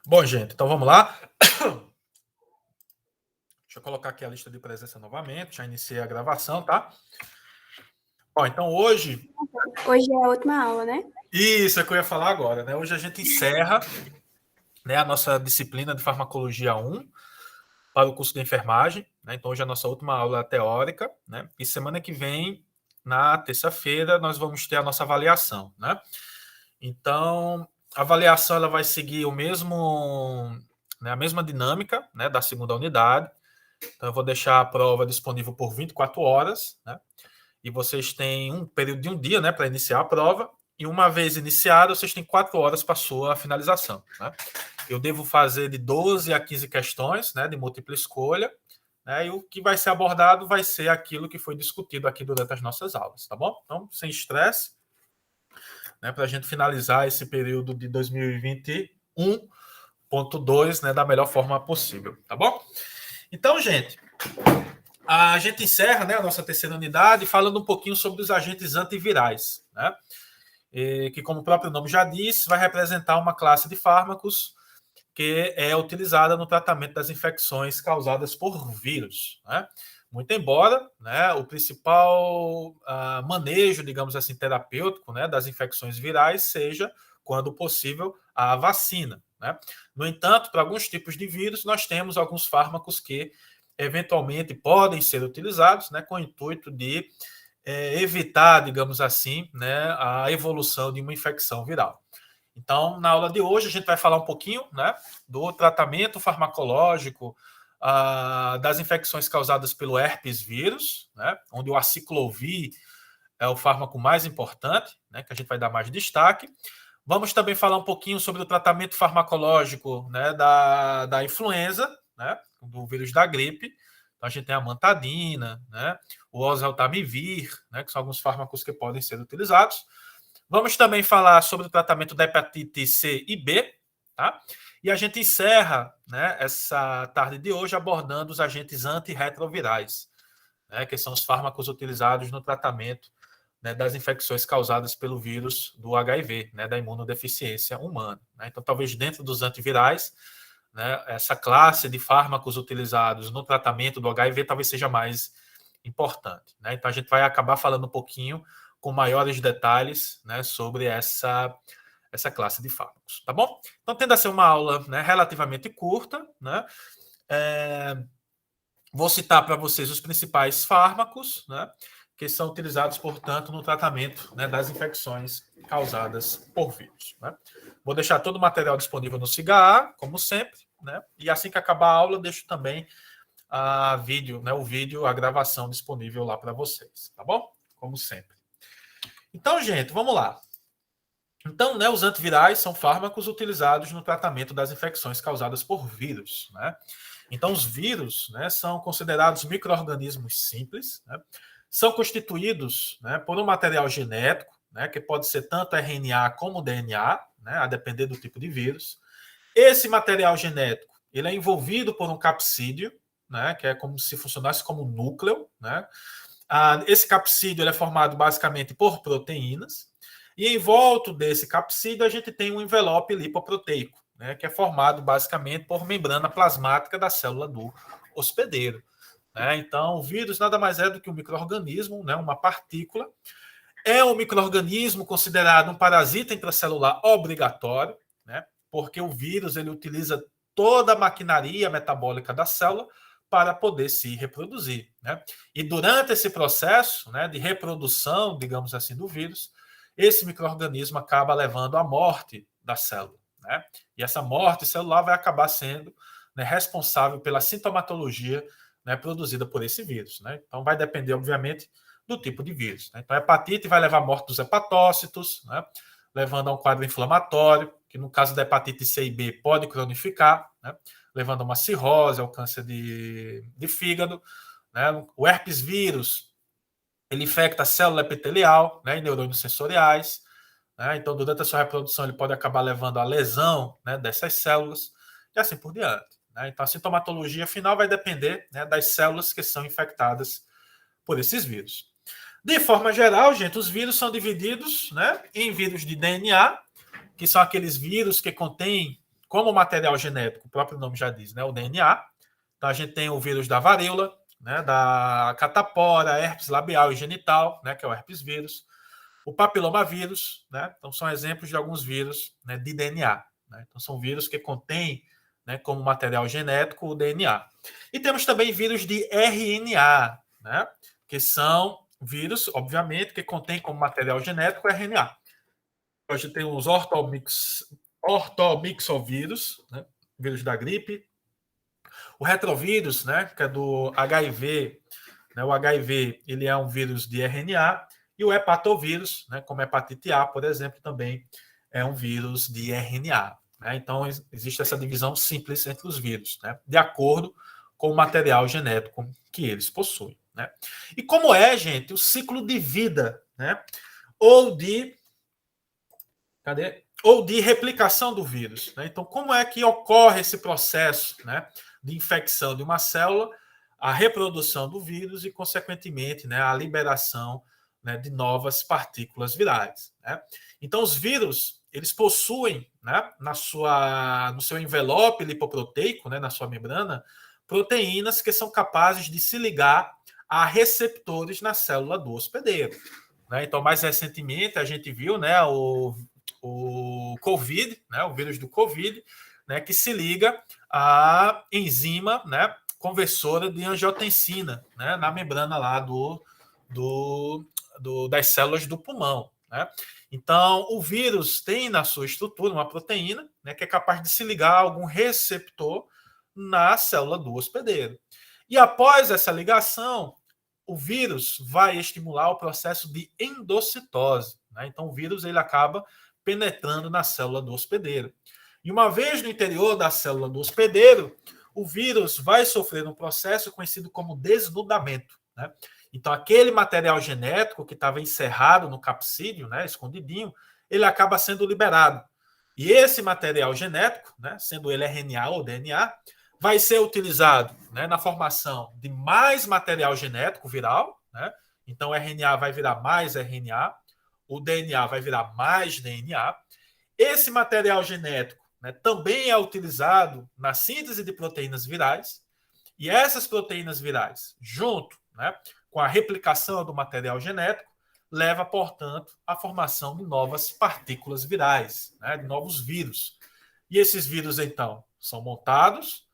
Bom, gente, então vamos lá. Deixa eu colocar aqui a lista de presença novamente. Já iniciei a gravação, tá? Bom, então hoje. Hoje é a última aula, né? Isso é que eu ia falar agora, né? Hoje a gente encerra, né, a nossa disciplina de farmacologia 1 para o curso de enfermagem, né? Então hoje é a nossa última aula teórica, né? E semana que vem, na terça-feira, nós vamos ter a nossa avaliação, né? Então, a avaliação ela vai seguir o mesmo, né, a mesma dinâmica, né, da segunda unidade. Então, eu vou deixar a prova disponível por 24 horas, né? E vocês têm um período de um dia, né, para iniciar a prova. E uma vez iniciada, vocês têm 4 horas para a sua finalização, né? Eu devo fazer de 12 a 15 questões, né, de múltipla escolha, né? E o que vai ser abordado vai ser aquilo que foi discutido aqui durante as nossas aulas, tá bom? Então, sem estresse, né, para a gente finalizar esse período de 2021.2, né, da melhor forma possível, tá bom? Então, gente, a gente encerra, né, a nossa terceira unidade falando um pouquinho sobre os agentes antivirais, né? Que, como o próprio nome já diz, vai representar uma classe de fármacos que é utilizada no tratamento das infecções causadas por vírus, né? Muito embora, né, o principal manejo, digamos assim, terapêutico, né, das infecções virais seja, quando possível, a vacina, né? No entanto, para alguns tipos de vírus, nós temos alguns fármacos que eventualmente podem ser utilizados, né, com o intuito de evitar, digamos assim, né, a evolução de uma infecção viral. Então, na aula de hoje, a gente vai falar um pouquinho, né, do tratamento farmacológico das infecções causadas pelo herpes vírus, né, onde o aciclovir é o fármaco mais importante, né, que a gente vai dar mais destaque. Vamos também falar um pouquinho sobre o tratamento farmacológico, né, da influenza, né, do vírus da gripe. Então, a gente tem a mantadina, né, o oseltamivir, né, que são alguns fármacos que podem ser utilizados. Vamos também falar sobre o tratamento da hepatite C e B, tá? E a gente encerra, né, essa tarde de hoje abordando os agentes antirretrovirais, né, que são os fármacos utilizados no tratamento, né, das infecções causadas pelo vírus do HIV, né, da imunodeficiência humana, né? Então, talvez dentro dos antivirais, né, essa classe de fármacos utilizados no tratamento do HIV talvez seja mais importante, né? Então, a gente vai acabar falando um pouquinho com maiores detalhes, né, sobre essa classe de fármacos, tá bom? Então, tendo a ser uma aula, né, relativamente curta, né, vou citar para vocês os principais fármacos, né, que são utilizados, portanto, no tratamento, né, das infecções causadas por vírus, né? Vou deixar todo o material disponível no SIGA, como sempre, né? E assim que acabar a aula, deixo também o vídeo, a gravação disponível lá para vocês, tá bom? Como sempre. Então, gente, vamos lá. Então, né, os antivirais são fármacos utilizados no tratamento das infecções causadas por vírus, né? Então, os vírus, né, são considerados micro-organismos simples, né? São constituídos, né, por um material genético, né, que pode ser tanto RNA como DNA, né, a depender do tipo de vírus. Esse material genético ele é envolvido por um capsídeo, né, que é como se funcionasse como um núcleo, né? Esse capsídeo ele é formado basicamente por proteínas, e em volta desse capsídeo a gente tem um envelope lipoproteico, né, que é formado basicamente por membrana plasmática da célula do hospedeiro, né? Então, o vírus nada mais é do que um micro-organismo, né, uma partícula. É um micro-organismo considerado um parasita intracelular obrigatório, né, porque o vírus ele utiliza toda a maquinaria metabólica da célula para poder se reproduzir, né? E durante esse processo, né, de reprodução, digamos assim, do vírus, esse micro-organismo acaba levando à morte da célula, né? E essa morte celular vai acabar sendo, né, responsável pela sintomatologia, né, produzida por esse vírus, né? Então vai depender, obviamente, do tipo de vírus, né? Então a hepatite vai levar à morte dos hepatócitos, né, levando a um quadro inflamatório, que no caso da hepatite C e B pode cronificar, né, levando a uma cirrose, ao câncer de fígado, né? O herpes vírus ele infecta a célula epitelial, né, e neurônios sensoriais, né? Então, durante a sua reprodução, ele pode acabar levando à lesão, né, dessas células e assim por diante, né? Então, a sintomatologia final vai depender, né, das células que são infectadas por esses vírus. De forma geral, gente, os vírus são divididos, né, em vírus de DNA, que são aqueles vírus que contêm como material genético, o próprio nome já diz, né, o DNA. Então, a gente tem o vírus da varíola, né, da catapora, herpes labial e genital, né, que é o herpes vírus, o papilomavírus, né, então são exemplos de alguns vírus, né, de DNA. Né, então, são vírus que contêm, né, como material genético o DNA. E temos também vírus de RNA, né, que são vírus, obviamente, que contêm como material genético o RNA. Hoje tem os ortomixovírus, né, vírus da gripe, o retrovírus, né, que é do HIV, né, o HIV ele é um vírus de RNA, e o hepatovírus, né, como hepatite A, por exemplo, também é um vírus de RNA. Né? Então, existe essa divisão simples entre os vírus, né, de acordo com o material genético que eles possuem. Né? E como é, gente, o ciclo de vida, né, ou de replicação do vírus. Né? Então, como é que ocorre esse processo, né, de infecção de uma célula, a reprodução do vírus e, consequentemente, né, a liberação, né, de novas partículas virais. Né? Então, os vírus eles possuem, né, no seu envelope lipoproteico, né, na sua membrana, proteínas que são capazes de se ligar a receptores na célula do hospedeiro. Né? Então, mais recentemente, a gente viu, né, o COVID, né, o vírus do COVID, né, que se liga à enzima, né, conversora de angiotensina, né, na membrana lá das células do pulmão. Né? Então, o vírus tem na sua estrutura uma proteína, né, que é capaz de se ligar a algum receptor na célula do hospedeiro. E após essa ligação, o vírus vai estimular o processo de endocitose. Né? Então, o vírus ele acaba penetrando na célula do hospedeiro. E uma vez no interior da célula do hospedeiro, o vírus vai sofrer um processo conhecido como desnudamento. Né? Então, aquele material genético que estava encerrado no capsídeo, né, escondidinho, ele acaba sendo liberado. E esse material genético, né, sendo ele RNA ou DNA, vai ser utilizado, né, na formação de mais material genético viral. Né? Então, o RNA vai virar mais RNA, o DNA vai virar mais DNA. Esse material genético, né, também é utilizado na síntese de proteínas virais, e essas proteínas virais, junto, né, com a replicação do material genético, leva, portanto, à formação de novas partículas virais, né, de novos vírus. E esses vírus, então, são montados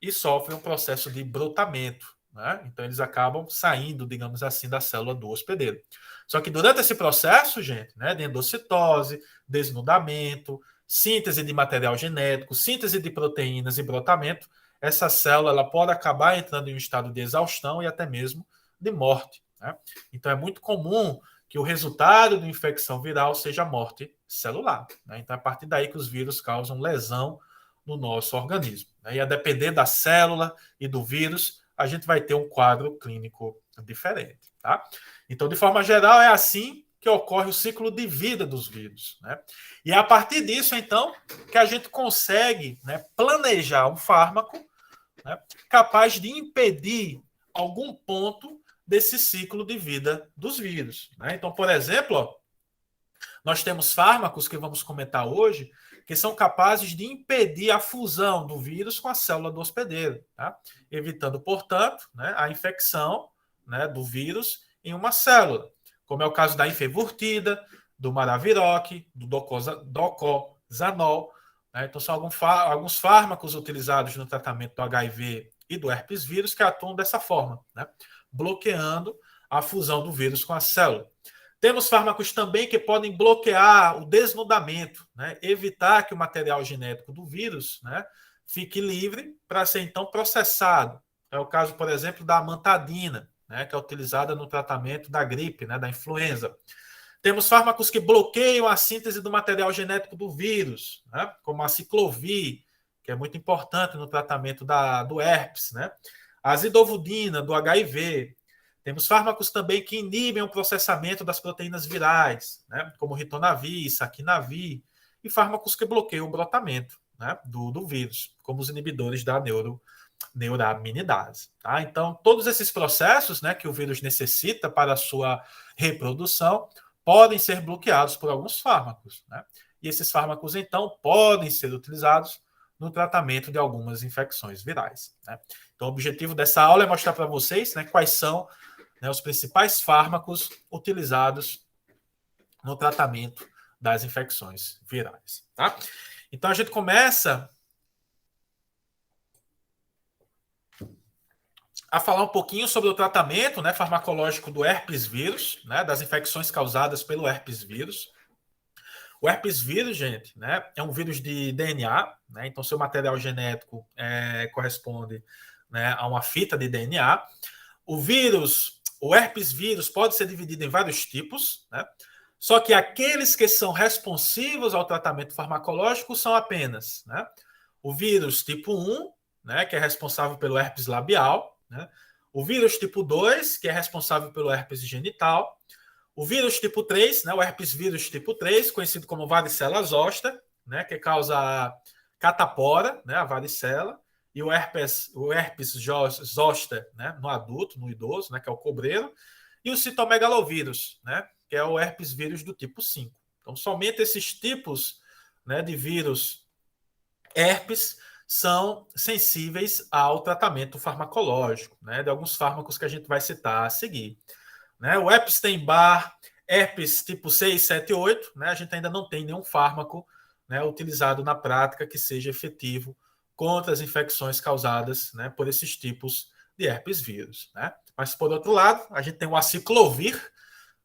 e sofrem um processo de brotamento. Né? Então, eles acabam saindo, digamos assim, da célula do hospedeiro. Só que durante esse processo, gente, né, de endocitose, desnudamento, síntese de material genético, síntese de proteínas e brotamento, essa célula ela pode acabar entrando em um estado de exaustão e até mesmo de morte. Né? Então, é muito comum que o resultado de infecção viral seja a morte celular. Né? Então, é a partir daí que os vírus causam lesão no nosso organismo. Né? E a depender da célula e do vírus, a gente vai ter um quadro clínico diferente. Tá? Então, de forma geral, é assim que ocorre o ciclo de vida dos vírus. Né? E é a partir disso, então, que a gente consegue, né, planejar um fármaco, né, capaz de impedir algum ponto desse ciclo de vida dos vírus. Né? Então, por exemplo, ó, nós temos fármacos que vamos comentar hoje que são capazes de impedir a fusão do vírus com a célula do hospedeiro, tá? Evitando, portanto, né, a infecção, né, do vírus em uma célula, como é o caso da infeburtida, do maraviroc, do docozanol. Né? Então, são alguns fármacos utilizados no tratamento do HIV e do herpes vírus que atuam dessa forma, né? Bloqueando a fusão do vírus com a célula. Temos fármacos também que podem bloquear o desnudamento, né? Evitar que o material genético do vírus, né, fique livre para ser então processado. É o caso, por exemplo, da amantadina, né, que é utilizada no tratamento da gripe, né, da influenza. Temos fármacos que bloqueiam a síntese do material genético do vírus, né, como a ciclovir, que é muito importante no tratamento do herpes, né? A azidovudina, do HIV. Temos fármacos também que inibem o processamento das proteínas virais, né, como ritonavir, saquinavir, e fármacos que bloqueiam o brotamento, né, do vírus, como os inibidores da neuraminidase. Tá? Então, todos esses processos, né, que o vírus necessita para a sua reprodução podem ser bloqueados por alguns fármacos. Né? E esses fármacos, então, podem ser utilizados no tratamento de algumas infecções virais, né? Então, o objetivo dessa aula é mostrar para vocês, né, quais são, né, os principais fármacos utilizados no tratamento das infecções virais, tá? Então, a gente começa a falar um pouquinho sobre o tratamento, né, farmacológico do herpes vírus, né, das infecções causadas pelo herpes vírus. O herpes vírus, gente, né, é um vírus de DNA, né, então seu material genético corresponde, né, a uma fita de DNA. O herpes vírus pode ser dividido em vários tipos, né, só que aqueles que são responsivos ao tratamento farmacológico são apenas, né, o vírus tipo 1, né, que é responsável pelo herpes labial, né, o vírus tipo 2, que é responsável pelo herpes genital, o vírus tipo 3, né, o herpes vírus tipo 3, conhecido como varicela zoster, né, que causa catapora, né, a varicela, e o herpes zoster, né, no adulto, no idoso, né, que é o cobreiro, e o citomegalovírus, né, que é o herpes vírus do tipo 5. Então, somente esses tipos, né, de vírus herpes são sensíveis ao tratamento farmacológico, né, de alguns fármacos que a gente vai citar a seguir. Né? O Epstein-Barr, herpes tipo 6, 7, 8, né? A gente ainda não tem nenhum fármaco, né, utilizado na prática que seja efetivo contra as infecções causadas, né, por esses tipos de herpes vírus. Né? Mas, por outro lado, a gente tem o aciclovir,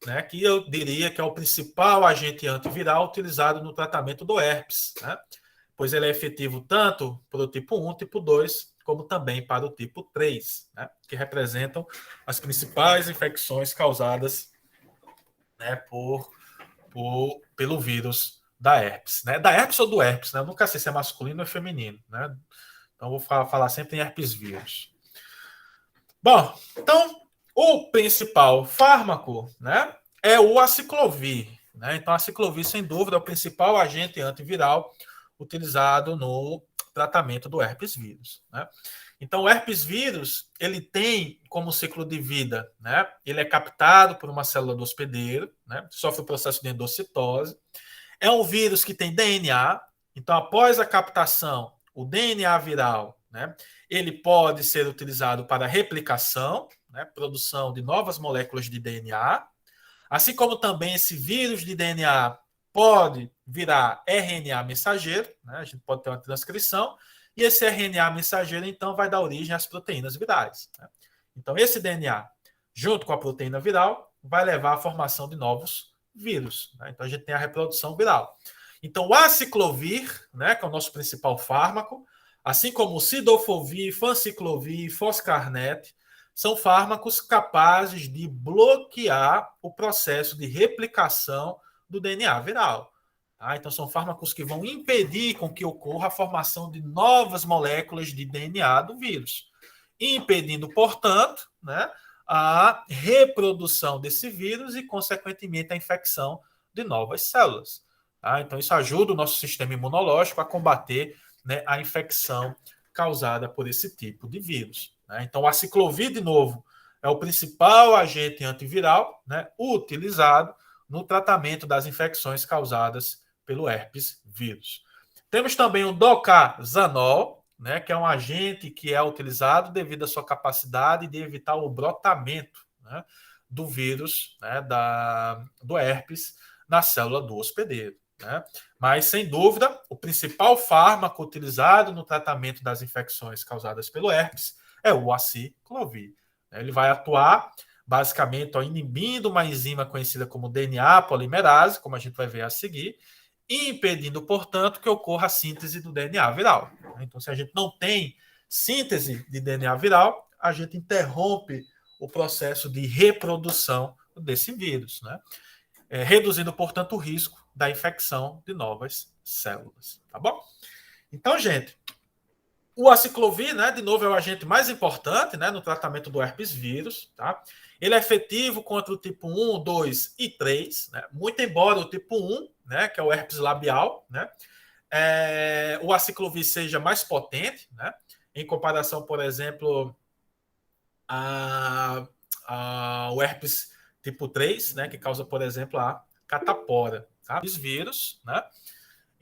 né, que eu diria que é o principal agente antiviral utilizado no tratamento do herpes, né? Pois ele é efetivo tanto para o tipo 1, tipo 2, como também para o tipo 3, né, que representam as principais infecções causadas, né, pelo vírus da herpes. Né? Da herpes ou do herpes, né? Eu nunca sei se é masculino ou feminino. Né? Então, vou falar sempre em herpes vírus. Bom, então, o principal fármaco, né, é o aciclovir. Né? Então, a aciclovir, sem dúvida, é o principal agente antiviral utilizado no tratamento do herpes vírus. Né? Então, o herpes vírus, ele tem como ciclo de vida, né? Ele é captado por uma célula do hospedeiro, né? Sofre o processo de endocitose. É um vírus que tem DNA, então, após a captação, o DNA viral, né? Ele pode ser utilizado para replicação, né? Produção de novas moléculas de DNA, assim como também esse vírus de DNA pode virar RNA mensageiro, né? A gente pode ter uma transcrição, e esse RNA mensageiro, então, vai dar origem às proteínas virais. Né? Então, esse DNA, junto com a proteína viral, vai levar à formação de novos vírus. Né? Então, a gente tem a reprodução viral. Então, o aciclovir, né, que é o nosso principal fármaco, assim como o cidofovir, fanciclovir, foscarnet, são fármacos capazes de bloquear o processo de replicação do DNA viral. Tá? Então, são fármacos que vão impedir com que ocorra a formação de novas moléculas de DNA do vírus, impedindo, portanto, né, a reprodução desse vírus e, consequentemente, a infecção de novas células. Tá? Então, isso ajuda o nosso sistema imunológico a combater, né, a infecção causada por esse tipo de vírus. Né? Então, o aciclovir, de novo, é o principal agente antiviral, né, utilizado no tratamento das infecções causadas pelo herpes vírus. Temos também o docazanol, né, que é um agente que é utilizado devido à sua capacidade de evitar o brotamento, né, do vírus, né, do herpes na célula do hospedeiro. Né? Mas, sem dúvida, o principal fármaco utilizado no tratamento das infecções causadas pelo herpes é o aciclovir. Ele vai atuar basicamente inibindo uma enzima conhecida como DNA polimerase, como a gente vai ver a seguir, impedindo, portanto, que ocorra a síntese do DNA viral. Então, se a gente não tem síntese de DNA viral, a gente interrompe o processo de reprodução desse vírus, né? Reduzindo, portanto, o risco da infecção de novas células. Tá bom? Então, gente, o aciclovir, né, de novo, é o agente mais importante, né, no tratamento do herpes vírus. Tá? Ele é efetivo contra o tipo 1, 2 e 3, né? Muito embora o tipo 1, né, que é o herpes labial, né, o aciclovir seja mais potente, né, em comparação, por exemplo, o herpes tipo 3, né, que causa, por exemplo, a catapora. Tá? Os vírus, né,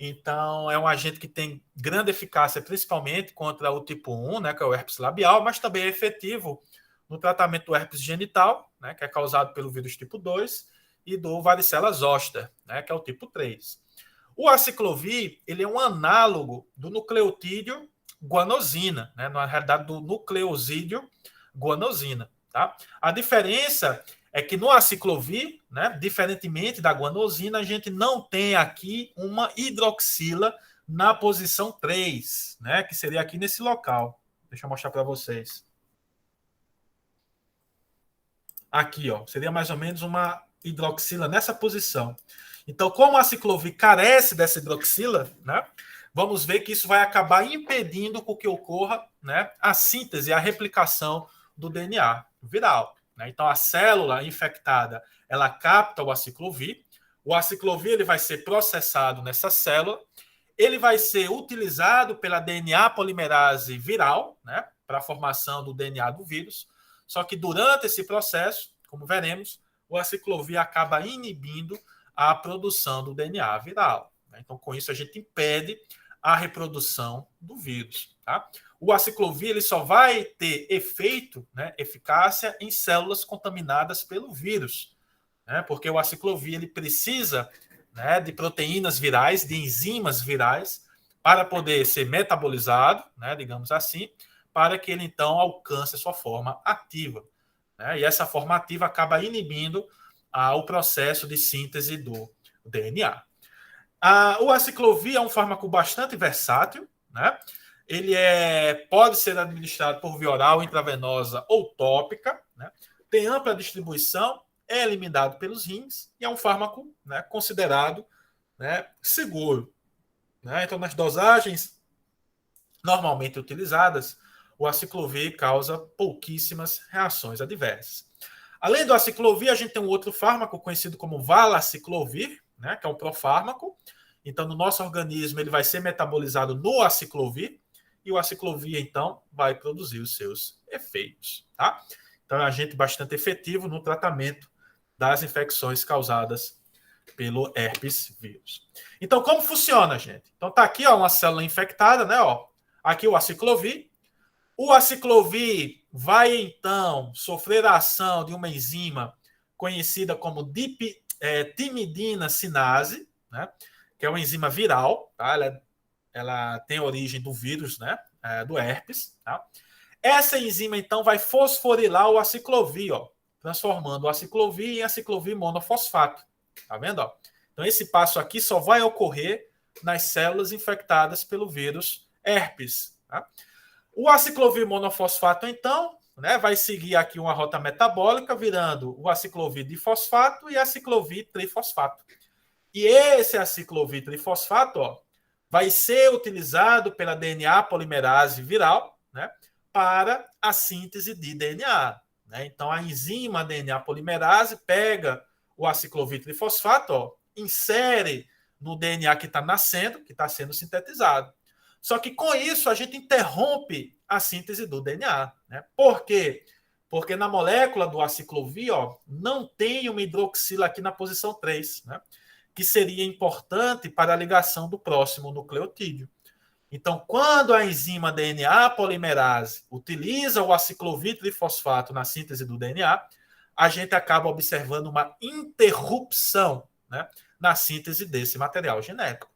Então, é um agente que tem grande eficácia, principalmente contra o tipo 1, né, que é o herpes labial, mas também é efetivo no tratamento do herpes genital, né, que é causado pelo vírus tipo 2, e do varicela zoster, né, que é o tipo 3. O aciclovir, ele é um análogo do nucleotídeo guanosina, né, na realidade do nucleosídeo guanosina. Tá? A diferença é que no aciclovir, né, diferentemente da guanosina, a gente não tem aqui uma hidroxila na posição 3, né, que seria aqui nesse local. Deixa eu mostrar para vocês. Aqui, ó, seria mais ou menos uma hidroxila nessa posição. Então, como a aciclovir carece dessa hidroxila, né, vamos ver que isso vai acabar impedindo que ocorra, né, a síntese, a replicação do DNA viral. Né? Então, a célula infectada, ela capta o aciclovir ele vai ser processado nessa célula, ele vai ser utilizado pela DNA polimerase viral, né, para a formação do DNA do vírus, só que durante esse processo, como veremos, o aciclovir acaba inibindo a produção do DNA viral. Né? Então, com isso, a gente impede a reprodução do vírus. Tá? O aciclovir ele só vai ter efeito, né, eficácia em células contaminadas pelo vírus, né, porque o aciclovir ele precisa, né, de proteínas virais, de enzimas virais, para poder ser metabolizado, né, digamos assim, para que ele então alcance a sua forma ativa. Né, e essa forma ativa acaba inibindo o processo de síntese do DNA. O aciclovir é um fármaco bastante versátil, né? Ele pode ser administrado por via oral, intravenosa ou tópica, né? Tem ampla distribuição, é eliminado pelos rins e é um fármaco, né, considerado, né, seguro. Né? Então, nas dosagens normalmente utilizadas, o aciclovir causa pouquíssimas reações adversas. Além do aciclovir, a gente tem um outro fármaco conhecido como valaciclovir, né, que é um profármaco. Então, no nosso organismo, ele vai ser metabolizado no aciclovir, e o aciclovir, então, vai produzir os seus efeitos. Tá? Então, é um agente bastante efetivo no tratamento das infecções causadas pelo herpes vírus. Então, como funciona, gente? Então, tá aqui ó, uma célula infectada, né? Ó, aqui o aciclovir. O aciclovir vai, então, sofrer a ação de uma enzima conhecida como timidina sinase, né? Que é uma enzima viral, tá? Ela tem origem do vírus, né? Do herpes, tá? Essa enzima, então, vai fosforilar o aciclovir, ó, transformando o aciclovir em aciclovir monofosfato. Tá vendo? Ó? Então, esse passo aqui só vai ocorrer nas células infectadas pelo vírus herpes. Tá? O aciclovir monofosfato, então, né, vai seguir aqui uma rota metabólica, virando o aciclovir difosfato e aciclovir trifosfato. E esse aciclovir trifosfato ó, vai ser utilizado pela DNA polimerase viral, né, para a síntese de DNA. Né? Então, a enzima DNA polimerase pega o aciclovir trifosfato, ó, insere no DNA que está nascendo, que está sendo sintetizado. Só que com isso a gente interrompe a síntese do DNA. Né? Por quê? Porque na molécula do aciclovir ó, não tem uma hidroxila aqui na posição 3, né? Que seria importante para a ligação do próximo nucleotídeo. Então, quando a enzima DNA polimerase utiliza o aciclovir trifosfato na síntese do DNA, a gente acaba observando uma interrupção, né, na síntese desse material genético.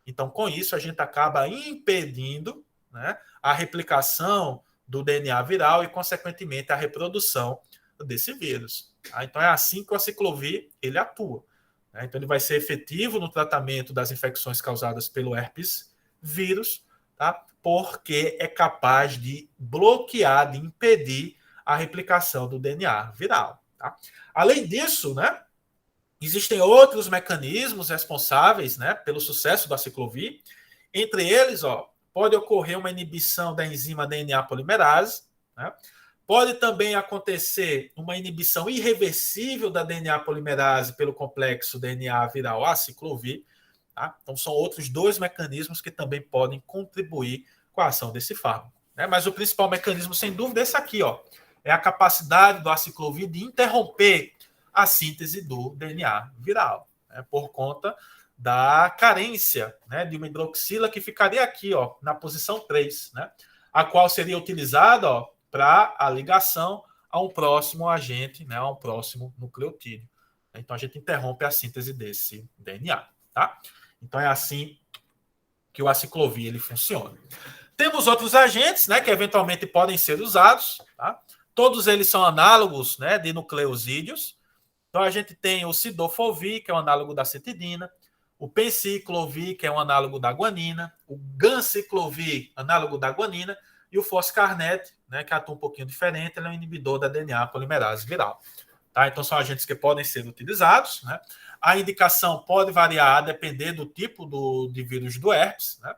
Então, com isso, a gente acaba impedindo, né, a replicação do DNA viral e, consequentemente, a reprodução desse vírus. Tá? Então, é assim que o aciclovir ele atua. Né? Então, ele vai ser efetivo no tratamento das infecções causadas pelo herpes vírus, tá? Porque é capaz de bloquear, de impedir a replicação do DNA viral. Tá? Além disso, né, existem outros mecanismos responsáveis, né, pelo sucesso do aciclovir. Entre eles, ó, pode ocorrer uma inibição da enzima DNA polimerase, né? Pode também acontecer uma inibição irreversível da DNA polimerase pelo complexo DNA viral aciclovir. Tá? Então, são outros dois mecanismos que também podem contribuir com a ação desse fármaco. Né? Mas o principal mecanismo, sem dúvida, é esse aqui, ó, é a capacidade do aciclovir de interromper a síntese do DNA viral, né, por conta da carência, né, de uma hidroxila que ficaria aqui, ó, na posição 3, né, a qual seria utilizada para a ligação a um próximo agente, né, a um próximo nucleotídeo. Então a gente interrompe a síntese desse DNA. Tá? Então é assim que o aciclovir ele funciona. Temos outros agentes, né, que eventualmente podem ser usados. Tá? Todos eles são análogos, né, de nucleosídeos. Então a gente tem o cidofovir, que é um análogo da citidina, o penciclovir, que é um análogo da guanina, o ganciclovir, análogo da guanina, e o foscarnet, né, que atua um pouquinho diferente, ele é um inibidor da DNA polimerase viral. Tá? Então são agentes que podem ser utilizados. Né? A indicação pode variar a depender do tipo de vírus do herpes. Né?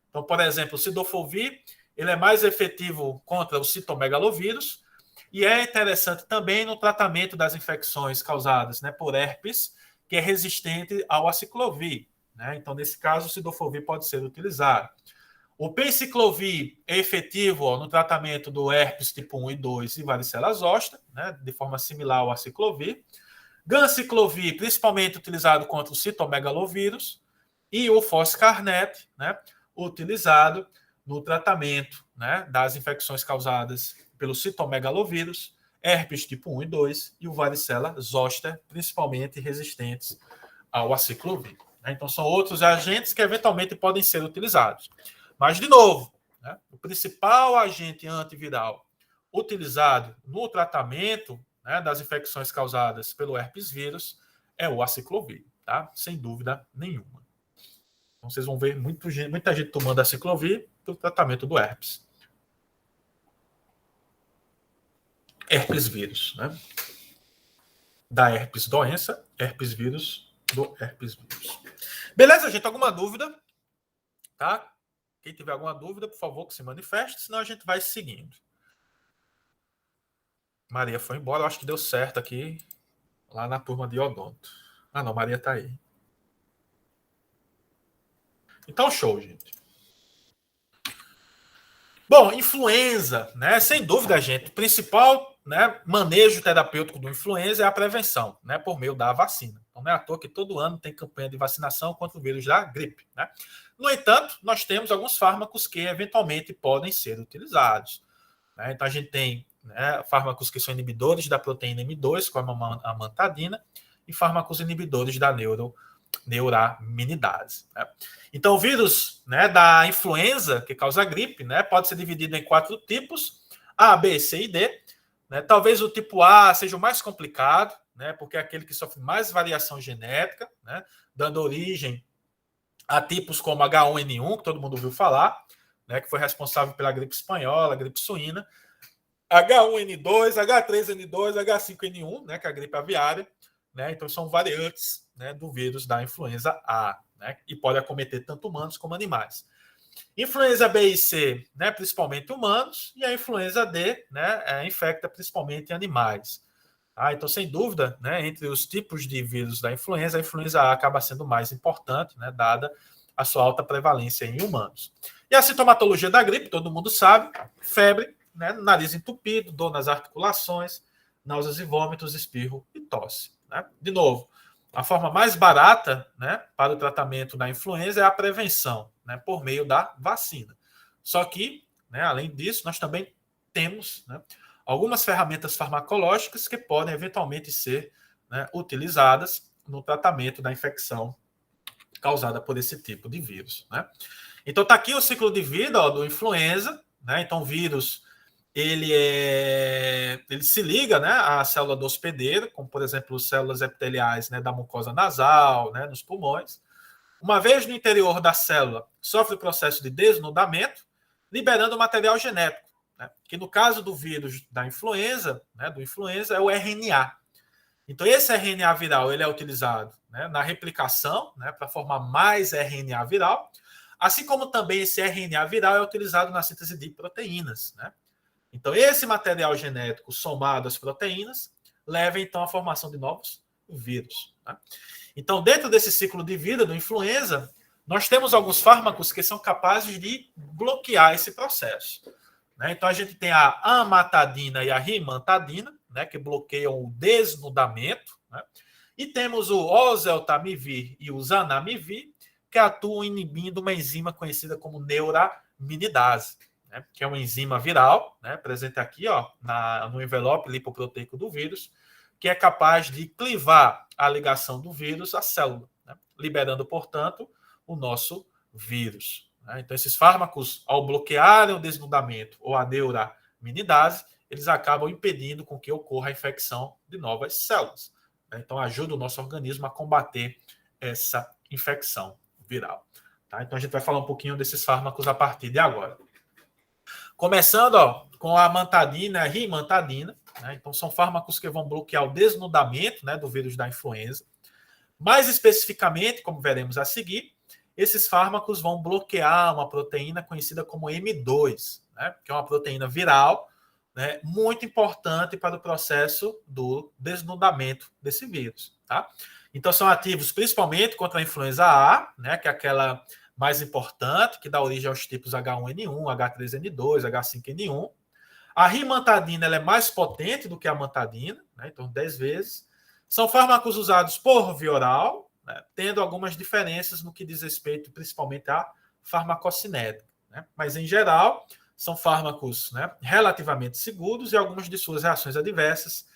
Então, por exemplo, o cidofovir ele é mais efetivo contra o citomegalovírus e é interessante também no tratamento das infecções causadas, né, por herpes, que é resistente ao aciclovir. Né? Então, nesse caso, o cidofovir pode ser utilizado. O penciclovir é efetivo no tratamento do herpes tipo 1 e 2 e varicela zoster, né, de forma similar ao aciclovir. Ganciclovir, principalmente utilizado contra o citomegalovírus. E o foscarnet, né, utilizado no tratamento, né, das infecções causadas pelo citomegalovírus, herpes tipo 1 e 2 e o varicela zoster, principalmente resistentes ao aciclovir. Então, são outros agentes que eventualmente podem ser utilizados. Mas, de novo, né, o principal agente antiviral utilizado no tratamento, né, das infecções causadas pelo herpes vírus é o aciclovir, tá? Sem dúvida nenhuma. Então, vocês vão ver muita gente tomando aciclovir para o tratamento do herpes. Herpes vírus, né? Da herpes doença, herpes vírus, do herpes vírus. Beleza, gente? Alguma dúvida? Tá? Quem tiver alguma dúvida, por favor, que se manifeste, senão a gente vai seguindo. Maria foi embora, eu acho que deu certo aqui, lá na turma de odonto. Ah, não, Maria tá aí. Então, show, gente. Bom, influenza, né? Sem dúvida, gente. O principal, né, manejo terapêutico do influenza é a prevenção, né? Por meio da vacina. Então, não é à toa que todo ano tem campanha de vacinação contra o vírus da gripe, né? No entanto, nós temos alguns fármacos que eventualmente podem ser utilizados. Né? Então, a gente tem, né, fármacos que são inibidores da proteína M2, como a amantadina, e fármacos inibidores da neuraminidase. Né? Então, o vírus, né, da influenza, que causa gripe, né, pode ser dividido em 4 tipos, A, B, C e D. Né? Talvez o tipo A seja o mais complicado, né, porque é aquele que sofre mais variação genética, né, dando origem a tipos como H1N1, que todo mundo ouviu falar, né, que foi responsável pela gripe espanhola, gripe suína, H1N2, H3N2, H5N1, né, que é a gripe aviária. Né, então, são variantes, né, do vírus da influenza A, né, e pode acometer tanto humanos como animais. Influenza B e C, né, principalmente humanos, e a influenza D, né, infecta principalmente animais. Então, sem dúvida, né, entre os tipos de vírus da influenza, a influenza A acaba sendo mais importante, né, dada a sua alta prevalência em humanos. E a sintomatologia da gripe, todo mundo sabe, febre, né, nariz entupido, dor nas articulações, náuseas e vômitos, espirro e tosse. Né? De novo, a forma mais barata, né, para o tratamento da influenza é a prevenção, né, por meio da vacina. Só que, né, além disso, nós também temos, né, algumas ferramentas farmacológicas que podem eventualmente ser, né, utilizadas no tratamento da infecção causada por esse tipo de vírus. Né? Então, está aqui o ciclo de vida do influenza. Né? Então, o vírus ele se liga, né, à célula do hospedeiro, como, por exemplo, células epiteliais, né, da mucosa nasal, né, nos pulmões. Uma vez no interior da célula, sofre o processo de desnudamento, liberando material genético, né, que no caso do vírus da influenza, né, do influenza, é o RNA. Então, esse RNA viral ele é utilizado, né, na replicação, né, para formar mais RNA viral, assim como também esse RNA viral é utilizado na síntese de proteínas. Né? Então, esse material genético somado às proteínas leva, então, à formação de novos vírus. Né? Então, dentro desse ciclo de vida do influenza, nós temos alguns fármacos que são capazes de bloquear esse processo. Né? Então, a gente tem a amantadina e a rimantadina, né, que bloqueiam o desnudamento. Né? E temos o oseltamivir e o zanamivir, que atuam inibindo uma enzima conhecida como neuraminidase, né, que é uma enzima viral, né, presente aqui ó, no envelope lipoproteico do vírus, que é capaz de clivar a ligação do vírus à célula, né, liberando, portanto, o nosso vírus. Né. Então, esses fármacos, ao bloquearem o desnudamento ou a neuraminidase, eles acabam impedindo com que ocorra a infecção de novas células. Né. Então, ajuda o nosso organismo a combater essa infecção viral. Tá? Então, a gente vai falar um pouquinho desses fármacos a partir de agora. Começando ó, com a amantadina e a rimantadina. Né? Então, são fármacos que vão bloquear o desnudamento, né, do vírus da influenza. Mais especificamente, como veremos a seguir, esses fármacos vão bloquear uma proteína conhecida como M2, né, que é uma proteína viral, né, muito importante para o processo do desnudamento desse vírus. Tá? Então, são ativos principalmente contra a influenza A, né, que é aquela mais importante, que dá origem aos tipos H1N1, H3N2, H5N1. A rimantadina ela é mais potente do que a amantadina, né, então 10 vezes. São fármacos usados por via oral, né, tendo algumas diferenças no que diz respeito principalmente à farmacocinética. Né, mas, em geral, são fármacos, né, relativamente seguros e algumas de suas reações adversas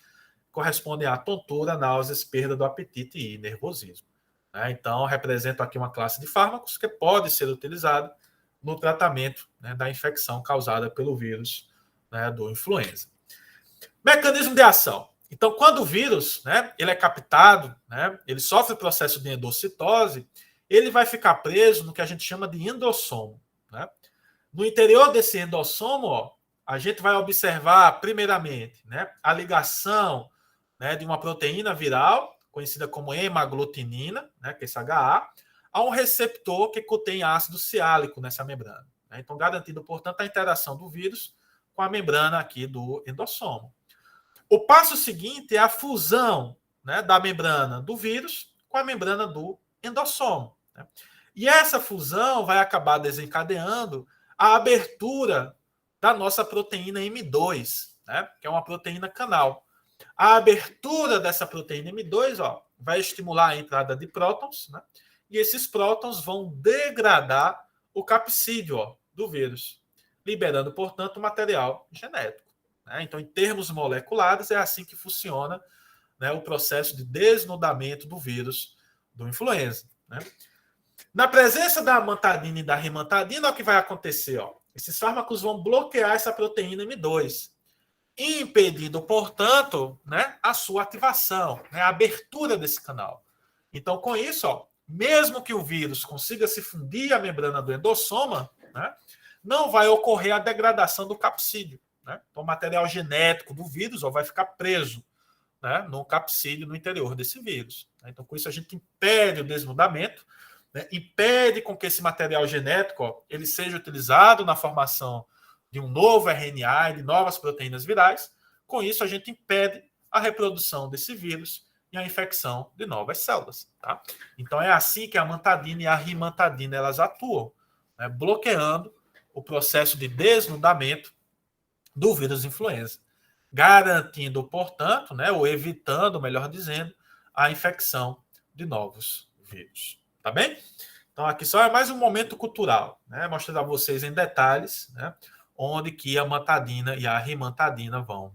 correspondem à tontura, náuseas, perda do apetite e nervosismo. Né? Então, represento aqui uma classe de fármacos que pode ser utilizada no tratamento, né, da infecção causada pelo vírus, né, do influenza. Mecanismo de ação. Então, quando o vírus, né, ele é captado, né, ele sofre o processo de endocitose, ele vai ficar preso no que a gente chama de endossomo. Né? No interior desse endossomo, ó, a gente vai observar, primeiramente, né, a ligação, né, de uma proteína viral, conhecida como hemaglutinina, né, que é esse HA, a um receptor que contém ácido ciálico nessa membrana. Né? Então, garantindo, portanto, a interação do vírus com a membrana aqui do endossomo. O passo seguinte é a fusão, né, da membrana do vírus com a membrana do endossomo. Né? E essa fusão vai acabar desencadeando a abertura da nossa proteína M2, né, que é uma proteína canal. A abertura dessa proteína M2 ó, vai estimular a entrada de prótons, né, e esses prótons vão degradar o capsídeo ó, do vírus, liberando, portanto, o material genético. Né? Então, em termos moleculares, é assim que funciona, né, o processo de desnudamento do vírus do influenza. Né? Na presença da amantadina e da rimantadina, o que vai acontecer? Ó? Esses fármacos vão bloquear essa proteína M2, impedindo, portanto, né, a sua ativação, né, a abertura desse canal. Então, com isso, ó, mesmo que o vírus consiga se fundir à membrana do endossoma, né, não vai ocorrer a degradação do capsídeo. Né? Então, o material genético do vírus ó, vai ficar preso, né, no capsídeo, no interior desse vírus. Então, com isso, a gente impede o desnudamento, né, impede com que esse material genético ó, ele seja utilizado na formação de um novo RNA e de novas proteínas virais. Com isso, a gente impede a reprodução desse vírus e a infecção de novas células. Tá? Então, é assim que a amantadina e a rimantadina elas atuam, né, bloqueando o processo de desnudamento do vírus influenza, garantindo, portanto, né, ou evitando, melhor dizendo, a infecção de novos vírus. Tá bem? Então, aqui só é mais um momento cultural, né, mostrando a vocês em detalhes, né, onde que a amantadina e a rimantadina vão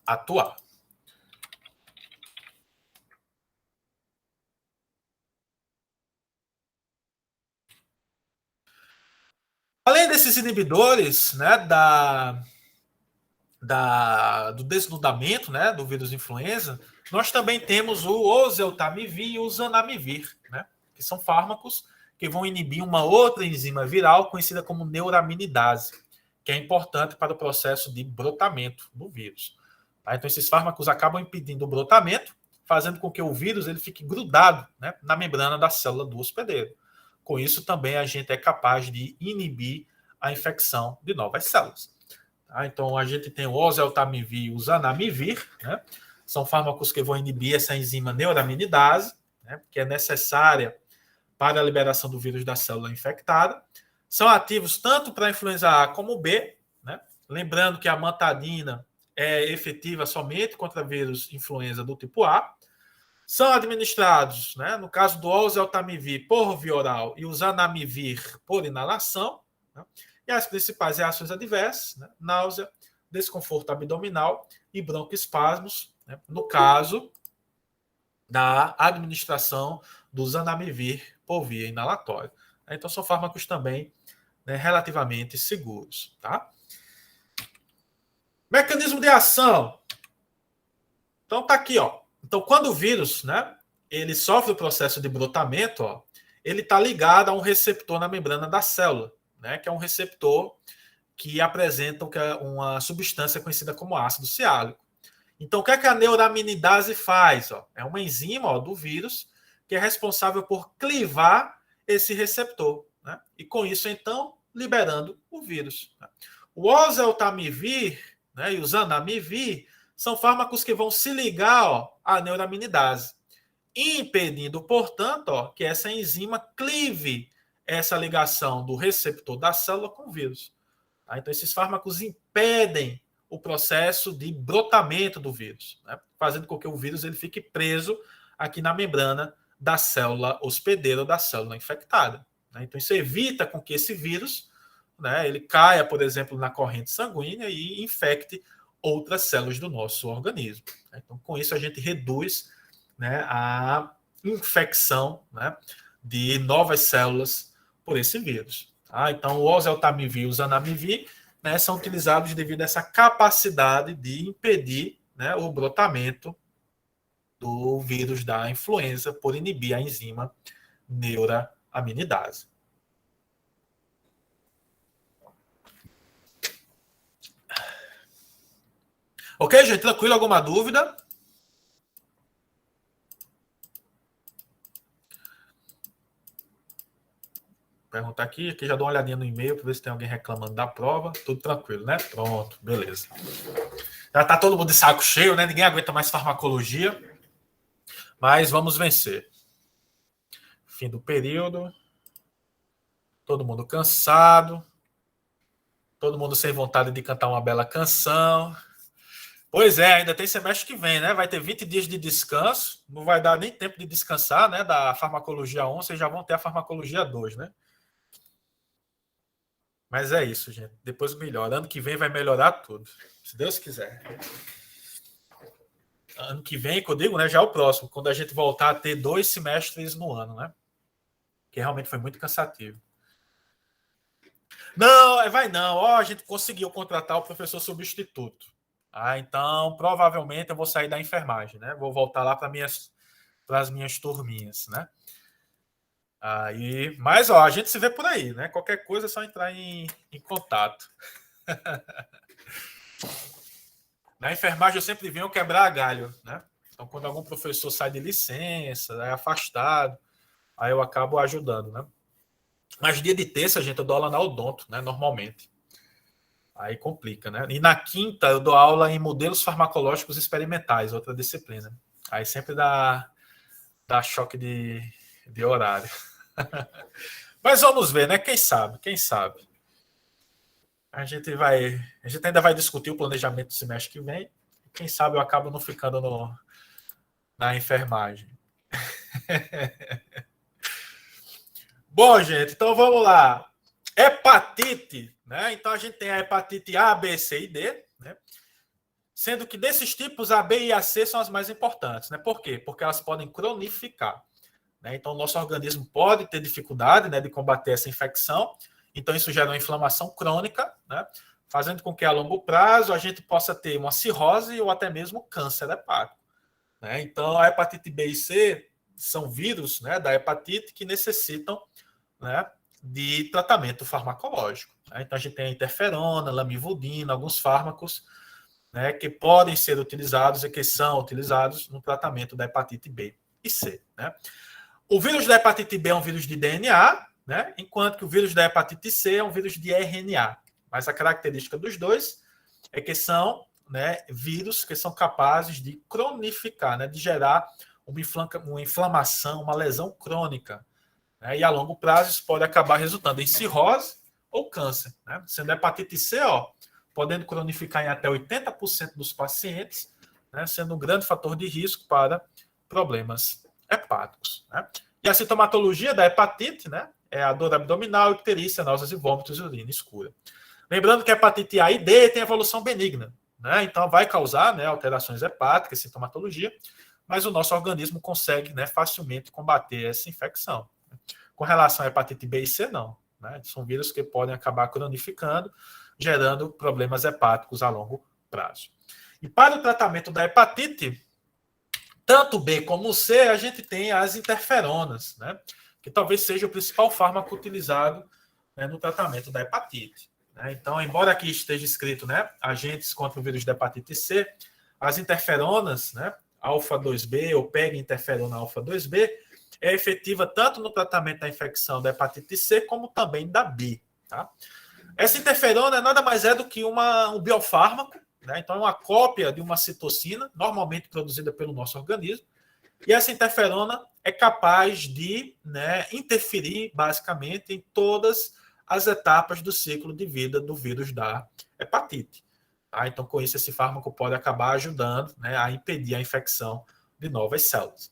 atuar. Além desses inibidores, né, do desnudamento, né, do vírus influenza, nós também temos o oseltamivir e o zanamivir, né, que são fármacos que vão inibir uma outra enzima viral conhecida como neuraminidase, que é importante para o processo de brotamento do vírus. Tá? Então, esses fármacos acabam impedindo o brotamento, fazendo com que o vírus ele fique grudado, né, na membrana da célula do hospedeiro. Com isso, também a gente é capaz de inibir a infecção de novas células. Tá? Então, a gente tem o oseltamivir e o zanamivir, né? São fármacos que vão inibir essa enzima neuraminidase, né, que é necessária para a liberação do vírus da célula infectada. São ativos tanto para a influenza A como B, né? Lembrando que a amantadina é efetiva somente contra vírus influenza do tipo A. São administrados, né, no caso do oseltamivir, por via oral e o zanamivir por inalação. Né, e as principais reações adversas, né, náusea, desconforto abdominal e broncoespasmos, né, no caso da administração do zanamivir por via inalatória. Então, são fármacos também, né, relativamente seguros. Tá? Mecanismo de ação. Então, tá aqui, ó. Então, quando o vírus, né, ele sofre o processo de brotamento, ó, ele está ligado a um receptor na membrana da célula, né, que é um receptor que apresenta uma substância conhecida como ácido ciálico. Então, o que é que a neuraminidase faz? Ó? É uma enzima, ó, do vírus que é responsável por clivar esse receptor, né? E com isso, então, liberando o vírus. Né? O oseltamivir, né, e o zanamivir são fármacos que vão se ligar, ó, à neuraminidase, impedindo, portanto, ó, que essa enzima clive essa ligação do receptor da célula com o vírus. Tá? Então, esses fármacos impedem o processo de brotamento do vírus, né? Fazendo com que o vírus ele fique preso aqui na membrana da célula hospedeira ou da célula infectada. Né? Então, isso evita com que esse vírus, né, ele caia, por exemplo, na corrente sanguínea e infecte outras células do nosso organismo. Então, com isso, a gente reduz, né, a infecção, né, de novas células por esse vírus. Tá? Então, o oseltamivir e o zanamivir, né, são utilizados devido a essa capacidade de impedir, né, o brotamento do vírus da influenza por inibir a enzima neuraminidase. Ok, gente? Tranquilo? Alguma dúvida? Perguntar aqui já dou uma olhadinha no e-mail para ver se tem alguém reclamando da prova. Tudo tranquilo, né? Pronto, beleza. Já tá todo mundo de saco cheio, né? Ninguém aguenta mais farmacologia. Mas vamos vencer. Fim do período. Todo mundo cansado. Todo mundo sem vontade de cantar uma bela canção. Pois é, ainda tem semestre que vem, né? Vai ter 20 dias de descanso. Não vai dar nem tempo de descansar, né? Da farmacologia 1, vocês já vão ter a farmacologia 2, né? Mas é isso, gente. Depois melhora. Ano que vem vai melhorar tudo. Se Deus quiser. Ano que vem, que eu digo, né? Já é o próximo. Quando a gente voltar a ter 2 semestres no ano, né? Que realmente foi muito cansativo. Não, vai não. Ó, a gente conseguiu contratar o professor substituto. Então, provavelmente eu vou sair da enfermagem, né? Vou voltar lá para as minhas turminhas, né? Mas, ó, a gente se vê por aí, né? Qualquer coisa é só entrar em contato. Na enfermagem eu sempre venho quebrar galho, né? Então, quando algum professor sai de licença, é afastado, aí eu acabo ajudando, né? Mas dia de terça, gente, eu dou aula na odonto, né? Normalmente. Aí complica, né? E na quinta eu dou aula em modelos farmacológicos experimentais, outra disciplina. Aí sempre dá choque de horário. Mas vamos ver, né? Quem sabe, quem sabe. A gente ainda vai discutir o planejamento do semestre que vem. Quem sabe eu acabo não ficando na enfermagem. Bom, gente, então vamos lá. Hepatite, né? Então a gente tem a hepatite A, B, C e D, né? Sendo que desses tipos, a B e a C são as mais importantes, né? Por quê? Porque elas podem cronificar, né? Então o nosso organismo pode ter dificuldade, né, de combater essa infecção. Então isso gera uma inflamação crônica, né? Fazendo com que a longo prazo a gente possa ter uma cirrose ou até mesmo câncer hepático, né? Então a hepatite B e C são vírus, né, da hepatite que necessitam, né, de tratamento farmacológico. Né? Então a gente tem a interferona, lamivudina, alguns fármacos, né, que podem ser utilizados e que são utilizados no tratamento da hepatite B e C. Né? O vírus da hepatite B é um vírus de DNA, né, enquanto que o vírus da hepatite C é um vírus de RNA. Mas a característica dos dois é que são, né, vírus que são capazes de cronificar, né, de gerar uma inflamação, uma lesão crônica. Né, e a longo prazo isso pode acabar resultando em cirrose ou câncer. Né, sendo a hepatite C, ó, podendo cronificar em até 80% dos pacientes, né, sendo um grande fator de risco para problemas hepáticos, né? E a sintomatologia da hepatite, né, é a dor abdominal, icterícia, náuseas e vômitos e urina escura. Lembrando que a hepatite A e D tem evolução benigna, né? Então vai causar, né, alterações hepáticas, sintomatologia, mas o nosso organismo consegue, né, facilmente combater essa infecção. Com relação à hepatite B e C, não, né? São vírus que podem acabar cronificando, gerando problemas hepáticos a longo prazo. E para o tratamento da hepatite, tanto B como C, a gente tem as interferonas, né? Que talvez seja o principal fármaco utilizado, né, no tratamento da hepatite. Né? Então, embora aqui esteja escrito, né, agentes contra o vírus da hepatite C, as interferonas, né, alfa-2B ou PEG-interferona alfa-2B, é efetiva tanto no tratamento da infecção da hepatite C como também da B. Tá? Essa interferona nada mais é do que um biofármaco, né? Então é uma cópia de uma citocina, normalmente produzida pelo nosso organismo, e essa interferona é capaz de, né, interferir basicamente em todas as etapas do ciclo de vida do vírus da hepatite. Tá? Então, com isso, esse fármaco pode acabar ajudando, né, a impedir a infecção de novas células.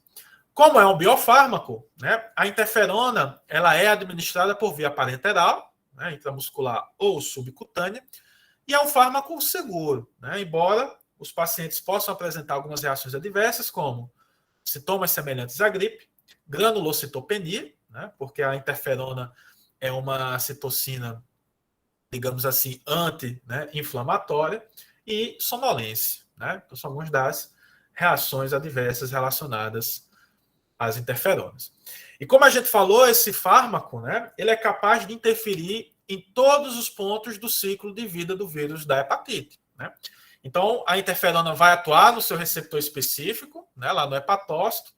Como é um biofármaco, né, a interferona ela é administrada por via parenteral, né, intramuscular ou subcutânea, e é um fármaco seguro, né, embora os pacientes possam apresentar algumas reações adversas, como sintomas semelhantes à gripe, granulocitopenia, né, porque a interferona é uma citocina, digamos assim, anti-inflamatória, e sonolência. Né? Então, são algumas das reações adversas relacionadas às interferonas. E como a gente falou, esse fármaco, né, ele é capaz de interferir em todos os pontos do ciclo de vida do vírus da hepatite. Né? Então, a interferona vai atuar no seu receptor específico, né, lá no hepatócito,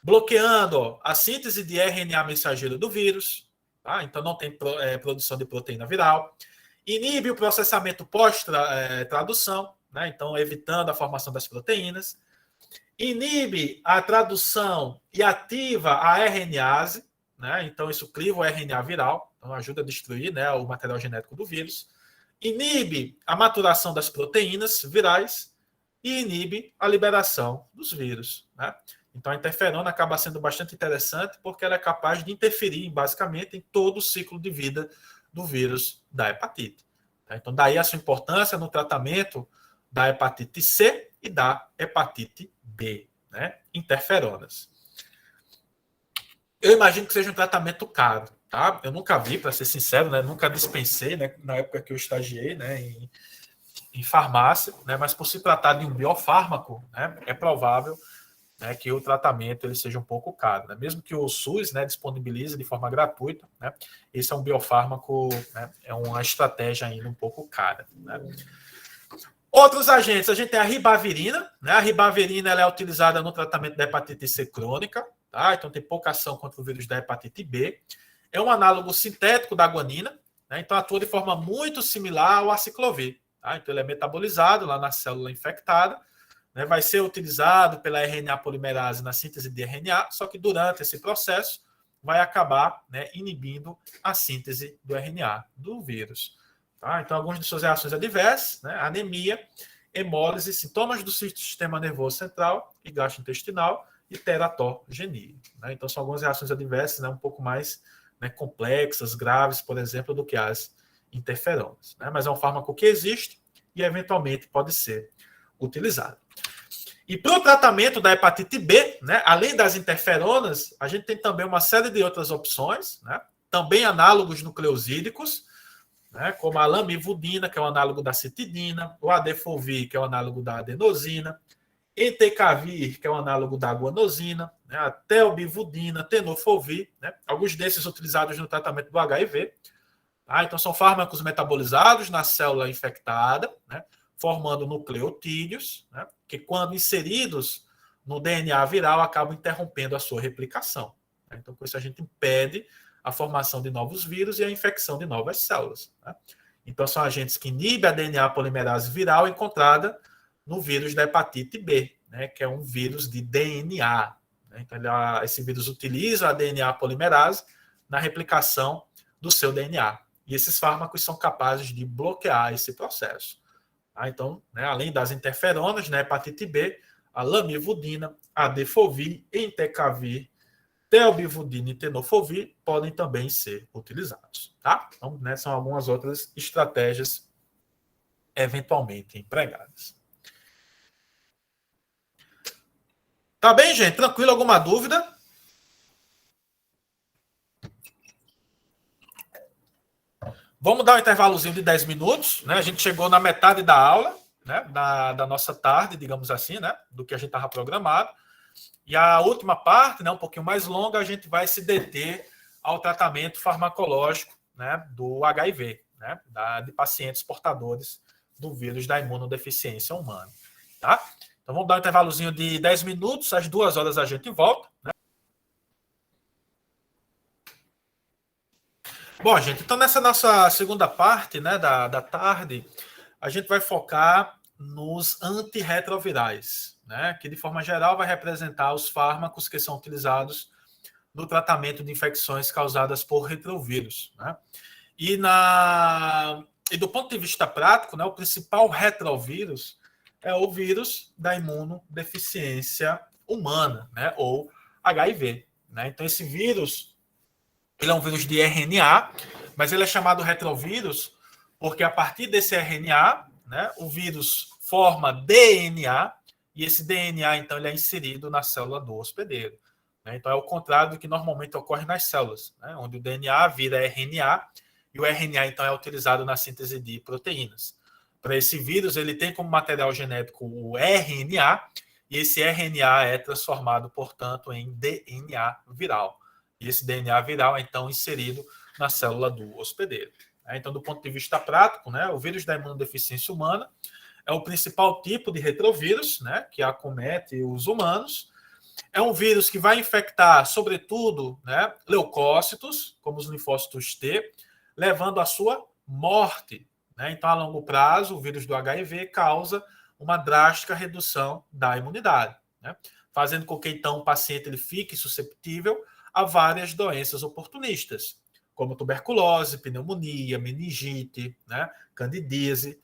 bloqueando a síntese de RNA mensageiro do vírus, tá? Então não tem produção de proteína viral, inibe o processamento pós-tradução, né? Então evitando a formação das proteínas, inibe a tradução e ativa a RNase, né? Então isso cliva o RNA viral, então ajuda a destruir, né, o material genético do vírus, inibe a maturação das proteínas virais e inibe a liberação dos vírus, né? Então, a interferona acaba sendo bastante interessante porque ela é capaz de interferir, basicamente, em todo o ciclo de vida do vírus da hepatite. Então, daí a sua importância no tratamento da hepatite C e da hepatite B, né? Interferonas. Eu imagino que seja um tratamento caro, tá? Eu nunca vi, para ser sincero, né? Nunca dispensei, né? Na época que eu estagiei, né? Em farmácia, né? Mas por se tratar de um biofármaco, né? É provável, né, que o tratamento ele seja um pouco caro. Né? Mesmo que o SUS, né, disponibilize de forma gratuita, né, esse é um biofármaco, né, é uma estratégia ainda um pouco cara. Né? Outros agentes, a gente tem a ribavirina. Né? A ribavirina ela é utilizada no tratamento da hepatite C crônica, tá? Então tem pouca ação contra o vírus da hepatite B. É um análogo sintético da guanina, né? Então atua de forma muito similar ao aciclovir. Tá? Então ele é metabolizado lá na célula infectada, né, vai ser utilizado pela RNA polimerase na síntese de RNA, só que durante esse processo vai acabar, né, inibindo a síntese do RNA do vírus. Tá? Então, algumas de suas reações adversas, né, anemia, hemólise, sintomas do sistema nervoso central e gastrointestinal e teratogenia. Né? Então, são algumas reações adversas, né, um pouco mais, né, complexas, graves, por exemplo, do que as interferonas. Né? Mas é um fármaco que existe e, eventualmente, pode ser utilizado. E para o tratamento da hepatite B, né, além das interferonas, a gente tem também uma série de outras opções, né, também análogos nucleosídicos, né, como a lamivudina, que é o análogo da citidina, o adefovir, que é o análogo da adenosina, entecavir, que é o análogo da guanosina, né, a telbivudina, tenofovir, né, alguns desses utilizados no tratamento do HIV. Tá? Então, são fármacos metabolizados na célula infectada, né, formando nucleotídeos, né, que quando inseridos no DNA viral acabam interrompendo a sua replicação. Então, com isso a gente impede a formação de novos vírus e a infecção de novas células. Né? Então, são agentes que inibem a DNA polimerase viral encontrada no vírus da hepatite B, né, que é um vírus de DNA. Né? Então, esse vírus utiliza a DNA polimerase na replicação do seu DNA. E esses fármacos são capazes de bloquear esse processo. Então, né, além das interferonas, na hepatite B, a lamivudina, a defovir, entecavir, telbivudina e tenofovir podem também ser utilizados. Tá? Então, né, são algumas outras estratégias eventualmente empregadas. Tá bem, gente? Tranquilo? Alguma dúvida? Vamos dar um intervalozinho de 10 minutos. Né? A gente chegou na metade da aula, né? da nossa tarde, digamos assim, né? Do que a gente estava programado. E a última parte, né? Um pouquinho mais longa, a gente vai se deter ao tratamento farmacológico, né? Do HIV, né? De pacientes portadores do vírus da imunodeficiência humana. Tá? Então vamos dar um intervalozinho de 10 minutos, às 2 horas a gente volta. Né? Bom, gente, então nessa nossa segunda parte, né, da tarde, a gente vai focar nos antirretrovirais, né, que de forma geral vai representar os fármacos que são utilizados no tratamento de infecções causadas por retrovírus. Né? E do ponto de vista prático, né, o principal retrovírus é o vírus da imunodeficiência humana, né, ou HIV. Né? Então, esse vírus ele é um vírus de RNA, mas ele é chamado retrovírus porque a partir desse RNA, né, o vírus forma DNA e esse DNA, então, ele é inserido na célula do hospedeiro. Né? Então, é o contrário do que normalmente ocorre nas células, né, onde o DNA vira RNA e o RNA, então, é utilizado na síntese de proteínas. Para esse vírus, ele tem como material genético o RNA e esse RNA é transformado, portanto, em DNA viral. E esse DNA viral é, então, inserido na célula do hospedeiro. Então, do ponto de vista prático, né, o vírus da imunodeficiência humana é o principal tipo de retrovírus, né, que acomete os humanos. É um vírus que vai infectar, sobretudo, né, leucócitos, como os linfócitos T, levando à sua morte. Né? Então, a longo prazo, o vírus do HIV causa uma drástica redução da imunidade, né? Fazendo com que, então, o paciente ele fique susceptível a várias doenças oportunistas, como tuberculose, pneumonia, meningite, né, candidíase,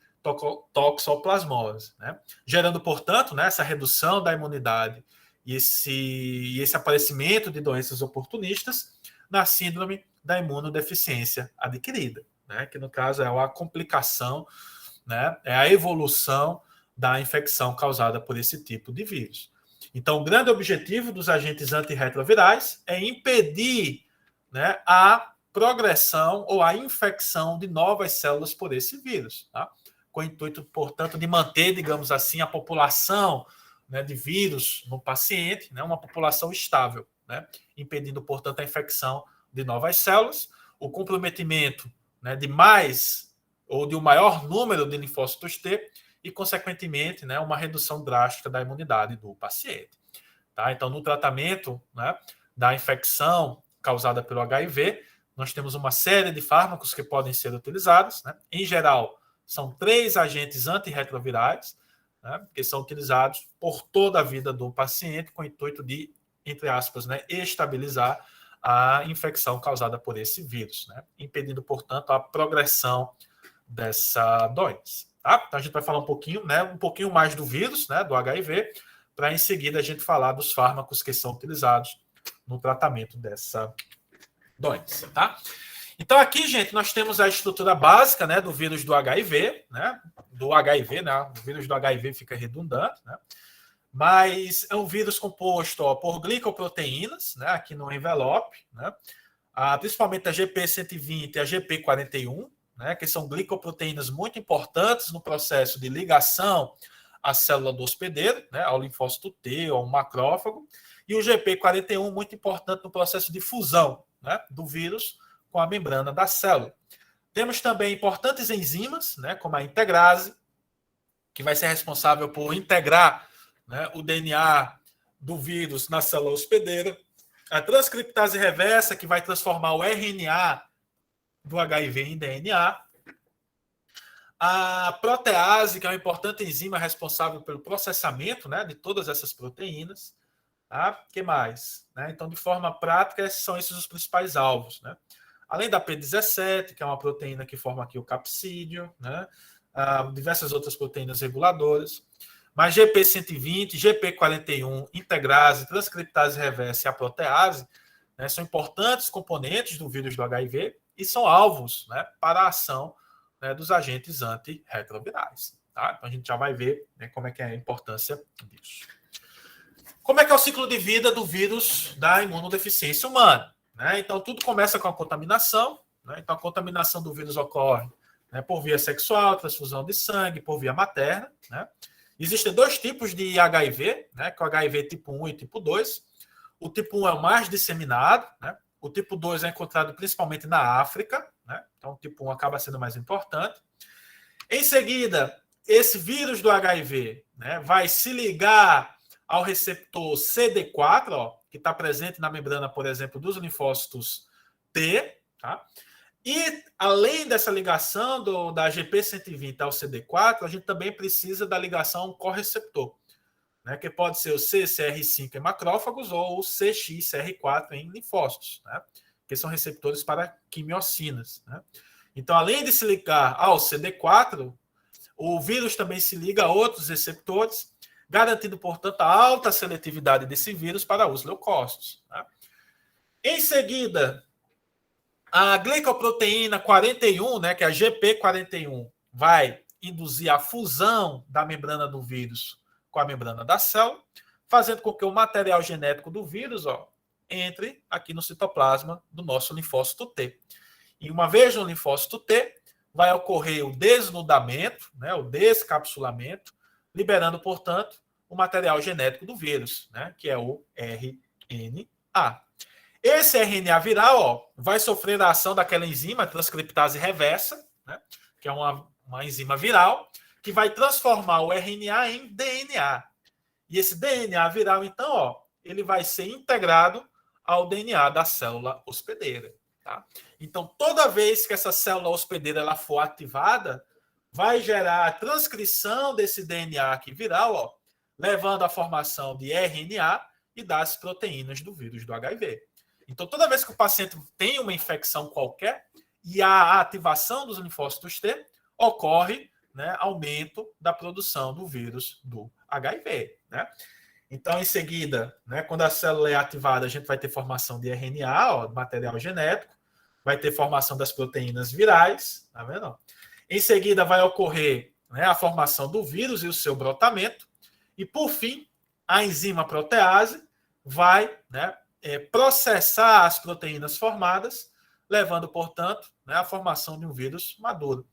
toxoplasmose, né, gerando, portanto, né, essa redução da imunidade e esse aparecimento de doenças oportunistas na síndrome da imunodeficiência adquirida, né, que no caso é a complicação, né, é a evolução da infecção causada por esse tipo de vírus. Então, o grande objetivo dos agentes antirretrovirais é impedir, né, a progressão ou a infecção de novas células por esse vírus, tá? Com o intuito, portanto, de manter, digamos assim, a população, né, de vírus no paciente, né, uma população estável, né, impedindo, portanto, a infecção de novas células, o comprometimento, né, de mais ou de um maior número de linfócitos T e, consequentemente, né, uma redução drástica da imunidade do paciente. Tá? Então, no tratamento, né, da infecção causada pelo HIV, nós temos uma série de fármacos que podem ser utilizados. Né? Em geral, são 3 agentes antirretrovirais, né, que são utilizados por toda a vida do paciente com o intuito de, entre aspas, né, estabilizar a infecção causada por esse vírus, né, impedindo, portanto, a progressão dessa doença. Tá? Então a gente vai falar um pouquinho, né, um pouquinho mais do vírus, né, do HIV, para em seguida a gente falar dos fármacos que são utilizados no tratamento dessa doença. Tá? Então aqui, gente, nós temos a estrutura básica, né, do vírus do HIV, né, o vírus do HIV fica redundante, né, mas é um vírus composto por glicoproteínas, né, aqui no envelope, né, principalmente a GP120 e a GP41, né, que são glicoproteínas muito importantes no processo de ligação à célula do hospedeiro, né, ao linfócito T, ao macrófago, e o GP41 muito importante no processo de fusão, né, do vírus com a membrana da célula. Temos também importantes enzimas, né, como a integrase, que vai ser responsável por integrar, né, o DNA do vírus na célula hospedeira, a transcriptase reversa, que vai transformar o RNA do HIV em DNA, a protease, que é uma importante enzima responsável pelo processamento, né, de todas essas proteínas. Tá? Que mais? Né? Então, de forma prática, são esses os principais alvos. Né? Além da P17, que é uma proteína que forma aqui o capsídeo, né? Diversas outras proteínas reguladoras. Mas GP120, GP41, integrase, transcriptase reversa e a protease, né, são importantes componentes do vírus do HIV e são alvos, né, para a ação, né, dos agentes antirretrovirais. Tá? Então a gente já vai ver, né, como é que é a importância disso. Como é que é o ciclo de vida do vírus da imunodeficiência humana? Né? Então tudo começa com a contaminação. Né? Então a contaminação do vírus ocorre, né, por via sexual, transfusão de sangue, por via materna. Né? Existem dois tipos de HIV, né, que é o HIV tipo 1 e tipo 2. O tipo 1 é o mais disseminado, né? O tipo 2 é encontrado principalmente na África, né? Então o tipo 1 acaba sendo mais importante. Em seguida, esse vírus do HIV, né, vai se ligar ao receptor CD4, ó, que está presente na membrana, por exemplo, dos linfócitos T, tá? E, além dessa ligação da GP120 ao CD4, a gente também precisa da ligação ao correceptor, né, que pode ser o CCR5 em macrófagos ou o CXCR4 em linfócitos, né, que são receptores para quimiocinas. Né. Então, além de se ligar ao CD4, o vírus também se liga a outros receptores, garantindo, portanto, a alta seletividade desse vírus para os leucócitos. Né. Em seguida, a glicoproteína 41, né, que é a GP41, vai induzir a fusão da membrana do vírus com a membrana da célula, fazendo com que o material genético do vírus, ó, entre aqui no citoplasma do nosso linfócito T. E uma vez no linfócito T, vai ocorrer o desnudamento, né, o descapsulamento, liberando, portanto, o material genético do vírus, né, que é o RNA. Esse RNA viral, ó, vai sofrer a ação daquela enzima transcriptase reversa, né, que é uma enzima viral, que vai transformar o RNA em DNA. E esse DNA viral, então, ó, ele vai ser integrado ao DNA da célula hospedeira. Tá? Então, toda vez que essa célula hospedeira ela for ativada, vai gerar a transcrição desse DNA aqui viral, ó, levando à formação de RNA e das proteínas do vírus do HIV. Então, toda vez que o paciente tem uma infecção qualquer e a ativação dos linfócitos T, ocorre, né, aumento da produção do vírus do HIV. Né? Então, em seguida, né, quando a célula é ativada, a gente vai ter formação de RNA, ó, material genético, vai ter formação das proteínas virais, tá vendo? Em seguida, vai ocorrer, né, a formação do vírus e o seu brotamento, e, por fim, a enzima protease vai, né, processar as proteínas formadas, levando, portanto, né, à formação de um vírus maduro.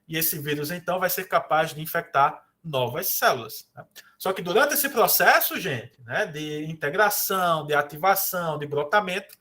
E esse vírus, então, vai ser capaz de infectar novas células. Né? Só que durante esse processo, gente, né, de integração, de ativação, de brotamento,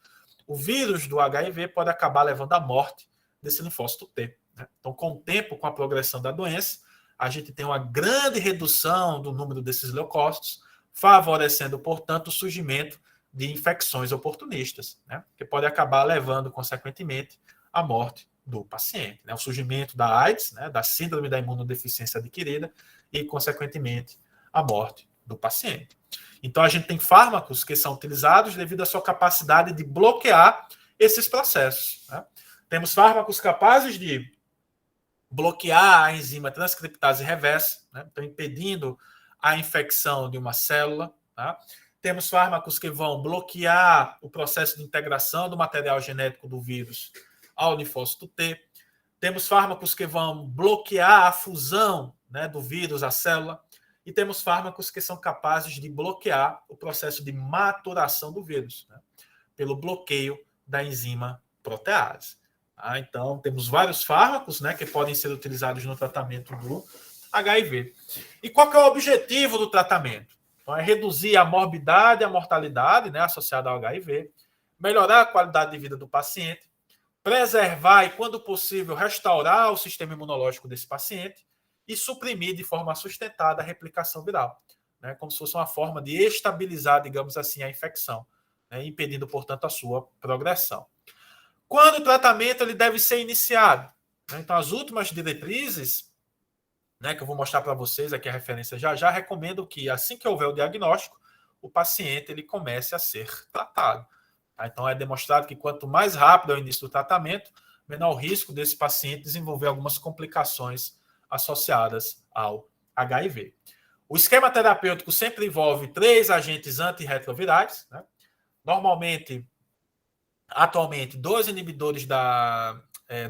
o vírus do HIV pode acabar levando à morte desse linfócito T. Né? Então, com o tempo, com a progressão da doença, a gente tem uma grande redução do número desses leucócitos, favorecendo, portanto, o surgimento de infecções oportunistas, né? Que pode acabar levando, consequentemente, à morte do paciente. Né? O surgimento da AIDS, né? Da síndrome da imunodeficiência adquirida e, consequentemente, a morte do paciente. Então, a gente tem fármacos que são utilizados devido à sua capacidade de bloquear esses processos. Né? Temos fármacos capazes de bloquear a enzima transcriptase reversa, né? Então, impedindo a infecção de uma célula. Tá? Temos fármacos que vão bloquear o processo de integração do material genético do vírus ao linfócito T. Temos fármacos que vão bloquear a fusão, né, do vírus à célula. E temos fármacos que são capazes de bloquear o processo de maturação do vírus, né, pelo bloqueio da enzima protease. Tá? Então, temos vários fármacos, né, que podem ser utilizados no tratamento do HIV. E qual que é o objetivo do tratamento? Então, é reduzir a morbidade e a mortalidade, né, associada ao HIV, melhorar a qualidade de vida do paciente, preservar e, quando possível, restaurar o sistema imunológico desse paciente e suprimir de forma sustentada a replicação viral, né, como se fosse uma forma de estabilizar, digamos assim, a infecção, né, impedindo, portanto, a sua progressão. Quando o tratamento ele deve ser iniciado? Né, então, as últimas diretrizes, né, que eu vou mostrar para vocês aqui a referência já recomendo que, assim que houver o diagnóstico, o paciente ele comece a ser tratado. Tá? Então, é demonstrado que quanto mais rápido é o início do tratamento, menor o risco desse paciente desenvolver algumas complicações associadas ao HIV. O esquema terapêutico sempre envolve 3 agentes antirretrovirais, né? Normalmente, atualmente, 2 inibidores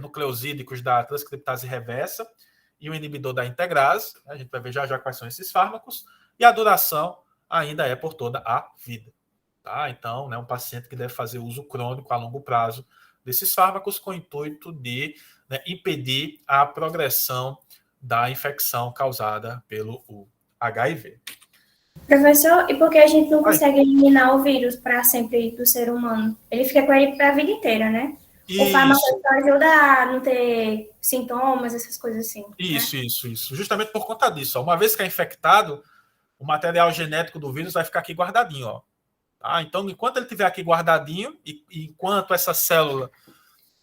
nucleosídicos da transcriptase reversa e um inibidor da integrase. A gente vai ver já quais são esses fármacos. E a duração ainda é por toda a vida. Tá? Então, um paciente que deve fazer uso crônico a longo prazo desses fármacos com o intuito de impedir a progressão da infecção causada pelo HIV. Professor, e por que a gente não consegue eliminar o vírus para sempre do ser humano? Ele fica com ele para a vida inteira, né? Isso. O fármaco ajuda a não ter sintomas, essas coisas assim. Isso, né? Isso. Justamente por conta disso. Uma vez que é infectado, o material genético do vírus vai ficar aqui guardadinho. Ó. Tá? Então, enquanto ele estiver aqui guardadinho, e enquanto essa célula,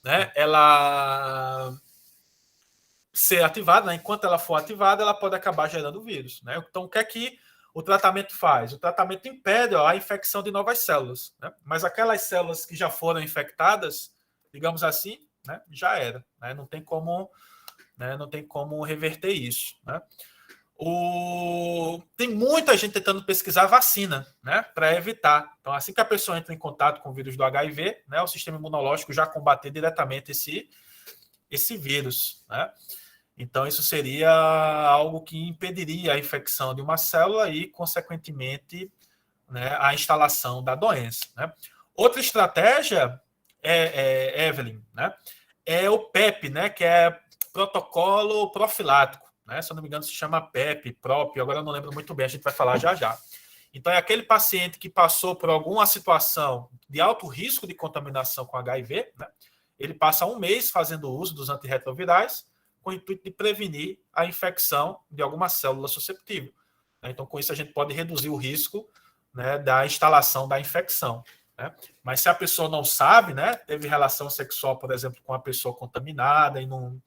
né, ela ser ativada, né, enquanto ela for ativada, ela pode acabar gerando vírus. Né? Então, o que é que o tratamento faz? O tratamento impede a infecção de novas células. Né? Mas aquelas células que já foram infectadas, digamos assim, né, já era. Né? Não tem como reverter isso. Né? Tem muita gente tentando pesquisar vacina, né, para evitar. Então, assim que a pessoa entra em contato com o vírus do HIV, né, o sistema imunológico já combater diretamente esse vírus. Né? Então, isso seria algo que impediria a infecção de uma célula e, consequentemente, né, a instalação da doença. Né? Outra estratégia, Evelyn, né, é o PEP, né, que é protocolo profilático. Né? Se eu não me engano, se chama PEP, PrOP, agora eu não lembro muito bem, a gente vai falar já. Então, é aquele paciente que passou por alguma situação de alto risco de contaminação com HIV, né? Ele passa 1 mês fazendo uso dos antirretrovirais, com o intuito de prevenir a infecção de alguma célula susceptível. Então, com isso, a gente pode reduzir o risco, né, da instalação da infecção. Né? Mas se a pessoa não sabe, né, teve relação sexual, por exemplo, com uma pessoa contaminada e não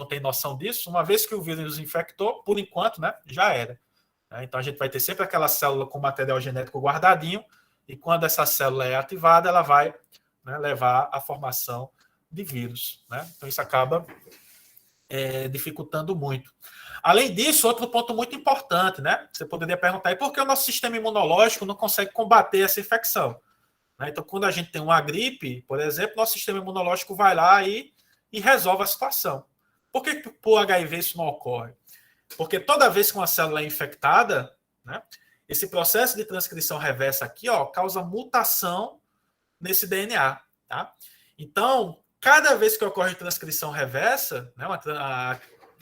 tem noção disso, uma vez que o vírus infectou, por enquanto, né, já era. Então, a gente vai ter sempre aquela célula com material genético guardadinho, e quando essa célula é ativada, ela vai, né, levar à formação de vírus. Né? Então, isso acaba dificultando muito. Além disso, outro ponto muito importante, né? Você poderia perguntar, e por que o nosso sistema imunológico não consegue combater essa infecção? Né? Então, quando a gente tem uma gripe, por exemplo, nosso sistema imunológico vai lá e resolve a situação. Por que por HIV isso não ocorre? Porque toda vez que uma célula é infectada, né, esse processo de transcrição reversa aqui, ó, causa mutação nesse DNA. Tá? Então, cada vez que ocorre transcrição reversa, né,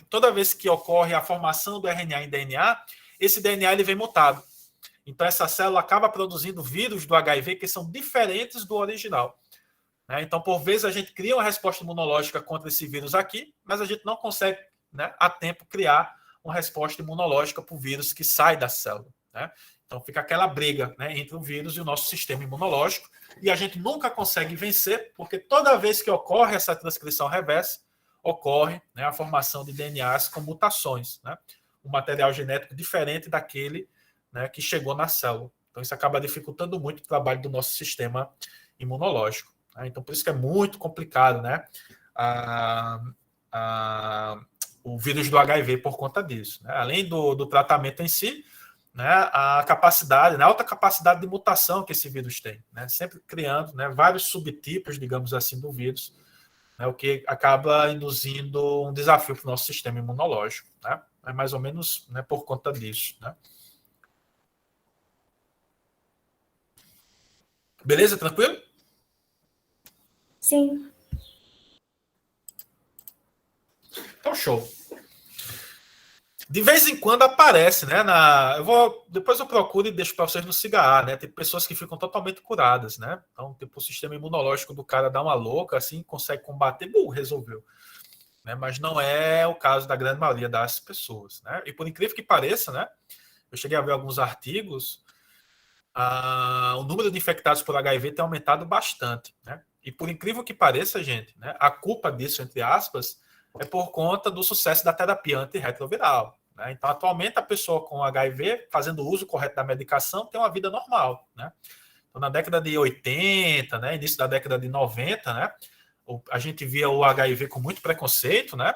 toda vez que ocorre a formação do RNA em DNA, esse DNA ele vem mutado. Então, essa célula acaba produzindo vírus do HIV que são diferentes do original. Né? Então, por vezes, a gente cria uma resposta imunológica contra esse vírus aqui, mas a gente não consegue, né, a tempo criar uma resposta imunológica para o vírus que sai da célula. Né? Então, fica aquela briga, né, entre o vírus e o nosso sistema imunológico, e a gente nunca consegue vencer, porque toda vez que ocorre essa transcrição reversa, ocorre, né, a formação de DNAs com mutações, né? Um material genético diferente daquele, né, que chegou na célula. Então, isso acaba dificultando muito o trabalho do nosso sistema imunológico. Né? Então, por isso que é muito complicado, né, o vírus do HIV por conta disso. Né? Além do tratamento em si, né, a capacidade, né, a alta capacidade de mutação que esse vírus tem, né, sempre criando, né, vários subtipos, digamos assim, do vírus, né, o que acaba induzindo um desafio para o nosso sistema imunológico. Né? É mais ou menos, né, por conta disso. Né? Beleza? Tranquilo? Sim. Então, show. De vez em quando aparece, né? Depois eu procuro e deixo para vocês no cigarro, né? Tem pessoas que ficam totalmente curadas, né? Então, tipo, o sistema imunológico do cara dá uma louca, assim, consegue combater, resolveu. Né? Mas não é o caso da grande maioria das pessoas, né? E por incrível que pareça, né? Eu cheguei a ver alguns artigos, o número de infectados por HIV tem aumentado bastante, né? E por incrível que pareça, gente, né? A culpa disso, entre aspas, é por conta do sucesso da terapia antirretroviral. Né? Então, atualmente, a pessoa com HIV, fazendo uso correto da medicação, tem uma vida normal. Né? Então, na década de 80, né, início da década de 90, né, a gente via o HIV com muito preconceito, né?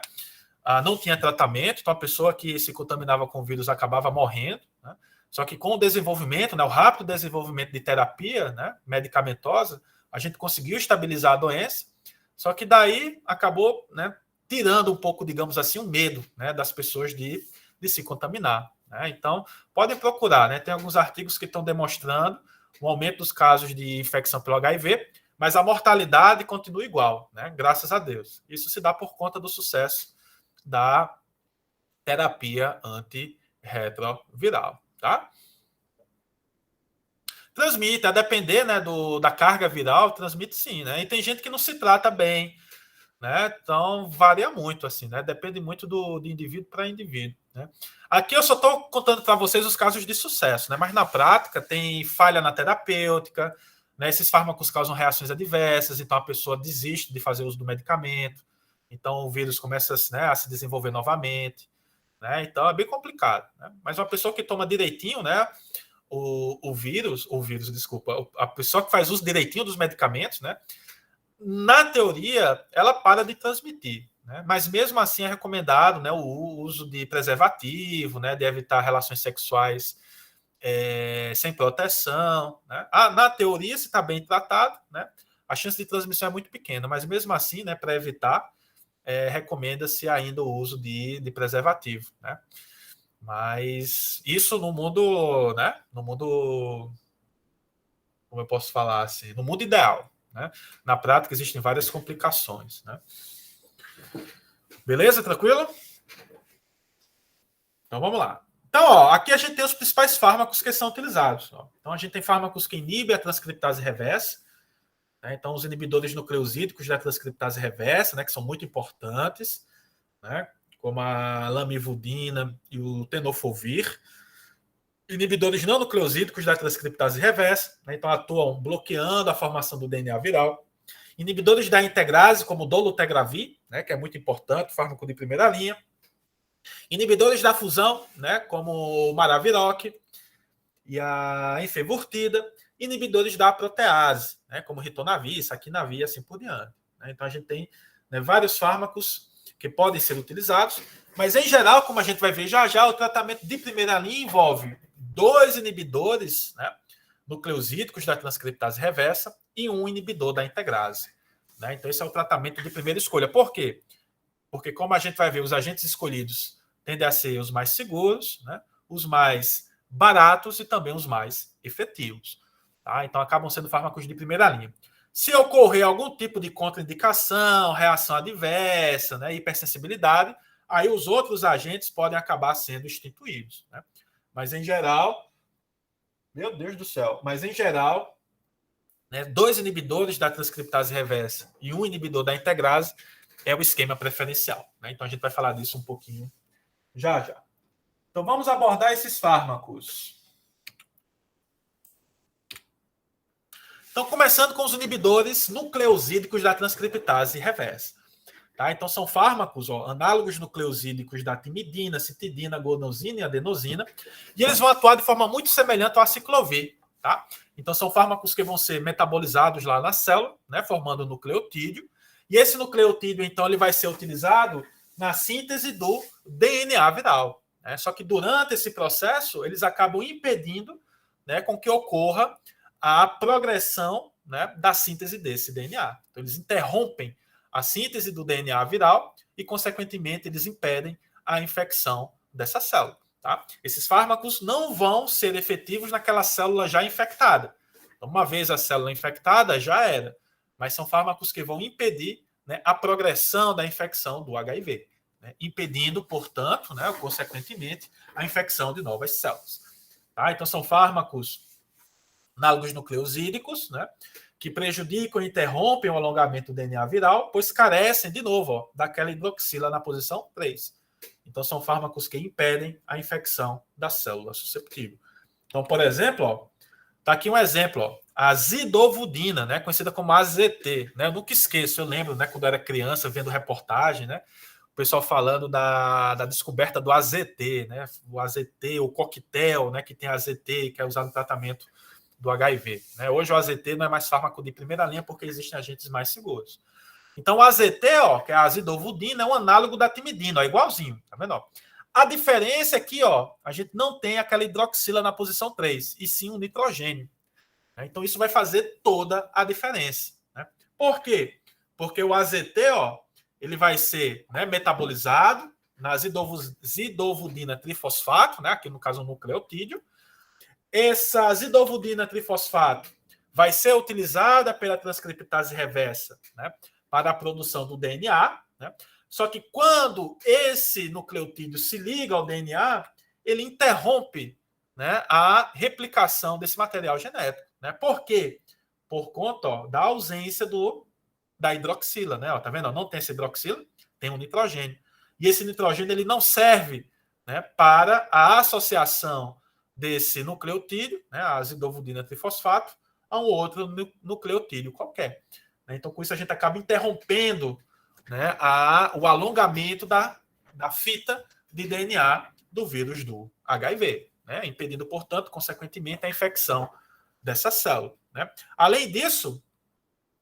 Não tinha tratamento, então a pessoa que se contaminava com o vírus acabava morrendo. né? Só que com o desenvolvimento, né, o rápido desenvolvimento de terapia, né, medicamentosa, a gente conseguiu estabilizar a doença, só que daí acabou, né, tirando um pouco, digamos assim, o medo, né, das pessoas de se contaminar, né? Então, podem procurar, né? Tem alguns artigos que estão demonstrando o aumento dos casos de infecção pelo HIV, mas a mortalidade continua igual, né? Graças a Deus. Isso se dá por conta do sucesso da terapia antirretroviral, tá? Transmite, a depender, né, da carga viral, transmite sim, né? E tem gente que não se trata bem, né? Então varia muito, assim, né? Depende muito de indivíduo para indivíduo, né? Aqui eu só estou contando para vocês os casos de sucesso, né? Mas na prática tem falha na terapêutica, né? Esses fármacos causam reações adversas, então a pessoa desiste de fazer uso do medicamento, então o vírus começa, né, a se desenvolver novamente, né? Então é bem complicado, né? Mas uma pessoa que toma direitinho, né, o vírus, desculpa, a pessoa que faz uso direitinho dos medicamentos, né, na teoria, ela para de transmitir, né? Mas mesmo assim é recomendado, né, o uso de preservativo, né, de evitar relações sexuais sem proteção, né? Na teoria, se está bem tratado, né, a chance de transmissão é muito pequena, mas mesmo assim, né, para evitar, recomenda-se ainda o uso de preservativo, né? Mas isso no mundo, né, no mundo, como eu posso falar assim, no mundo ideal, né? Na prática, existem várias complicações, né? Beleza? Tranquilo? Então, vamos lá. Então, ó, aqui a gente tem os principais fármacos que são utilizados. Ó. Então, a gente tem fármacos que inibem a transcriptase reversa, né? Então, os inibidores nucleosídicos da transcriptase reversa, né, que são muito importantes, né, como a lamivudina e o tenofovir. Inibidores não nucleosídicos da transcriptase reversa, né, então atuam bloqueando a formação do DNA viral. Inibidores da integrase, como o dolutegravir, né, que é muito importante, fármaco de primeira linha. Inibidores da fusão, né, como o maraviroc e a enfeburtida. Inibidores da protease, né, como ritonavir, saquinavir, assim por diante. Né? Então a gente tem, né, vários fármacos que podem ser utilizados, mas em geral, como a gente vai ver já já, o tratamento de primeira linha envolve 2 inibidores, né, nucleosídicos da transcriptase reversa e 1 inibidor da integrase. Né? Então esse é o tratamento de primeira escolha. Por quê? Porque, como a gente vai ver, os agentes escolhidos tendem a ser os mais seguros, né, os mais baratos e também os mais efetivos. Tá? Então, acabam sendo fármacos de primeira linha. Se ocorrer algum tipo de contraindicação, reação adversa, né, hipersensibilidade, aí os outros agentes podem acabar sendo extinguidos. Né? Mas, em geral, meu Deus do céu, mas, em geral, né, 2 inibidores da transcriptase reversa e 1 inibidor da integrase é o esquema preferencial. Né? Então, a gente vai falar disso um pouquinho já já. Então, vamos abordar esses fármacos. Então, começando com os inibidores nucleosídicos da transcriptase reversa. Tá? Então, são fármacos, ó, análogos nucleosídicos da timidina, citidina, guanosina e adenosina, e eles vão atuar de forma muito semelhante ao aciclovir. Tá? Então, são fármacos que vão ser metabolizados lá na célula, né, formando o nucleotídeo, e esse nucleotídeo, então, ele vai ser utilizado na síntese do DNA viral. Né? Só que durante esse processo, eles acabam impedindo, né, com que ocorra a progressão, né, da síntese desse DNA. Então, eles interrompem a síntese do DNA viral e, consequentemente, eles impedem a infecção dessa célula. Tá? Esses fármacos não vão ser efetivos naquela célula já infectada. Então, uma vez a célula infectada, já era. Mas são fármacos que vão impedir, né, a progressão da infecção do HIV, né, impedindo, portanto, né, consequentemente, a infecção de novas células. Tá? Então, são fármacos análogos nucleosídicos, né, que prejudicam e interrompem o alongamento do DNA viral, pois carecem, de novo, ó, daquela hidroxila na posição 3. Então, são fármacos que impedem a infecção da célula susceptível. Então, por exemplo, está aqui um exemplo, ó, a zidovudina, né, conhecida como AZT. Né, eu nunca esqueço, eu lembro, né, quando eu era criança, vendo reportagem, né, o pessoal falando da descoberta do AZT, né, o AZT, o coquetel, né, que tem AZT, que é usado no tratamento do HIV. Né? Hoje o AZT não é mais fármaco de primeira linha porque existem agentes mais seguros. Então o AZT, ó, que é a azidovudina, é um análogo da timidina, ó, igualzinho, tá vendo? Ó? A diferença é que, a gente não tem aquela hidroxila na posição 3, e sim um nitrogênio. Então, isso vai fazer toda a diferença. Né? Por quê? Porque o AZT, ele vai ser, né, metabolizado na zidovudina trifosfato, né, aqui no caso o nucleotídeo. Essa zidovudina trifosfato vai ser utilizada pela transcriptase reversa, né, para a produção do DNA. Né? Só que quando esse nucleotídeo se liga ao DNA, ele interrompe, né, a replicação desse material genético. Né? Por quê? Por conta da ausência da hidroxila. Né? Tá vendo? Não tem essa hidroxila, tem um nitrogênio. E esse nitrogênio ele não serve, né, para a associação desse nucleotídeo, né, a zidovudina trifosfato, a um outro nucleotídeo qualquer. Né? Então, com isso, a gente acaba interrompendo, né, o alongamento da fita de DNA do vírus do HIV, né, impedindo, portanto, consequentemente, a infecção dessa célula. Né? Além disso,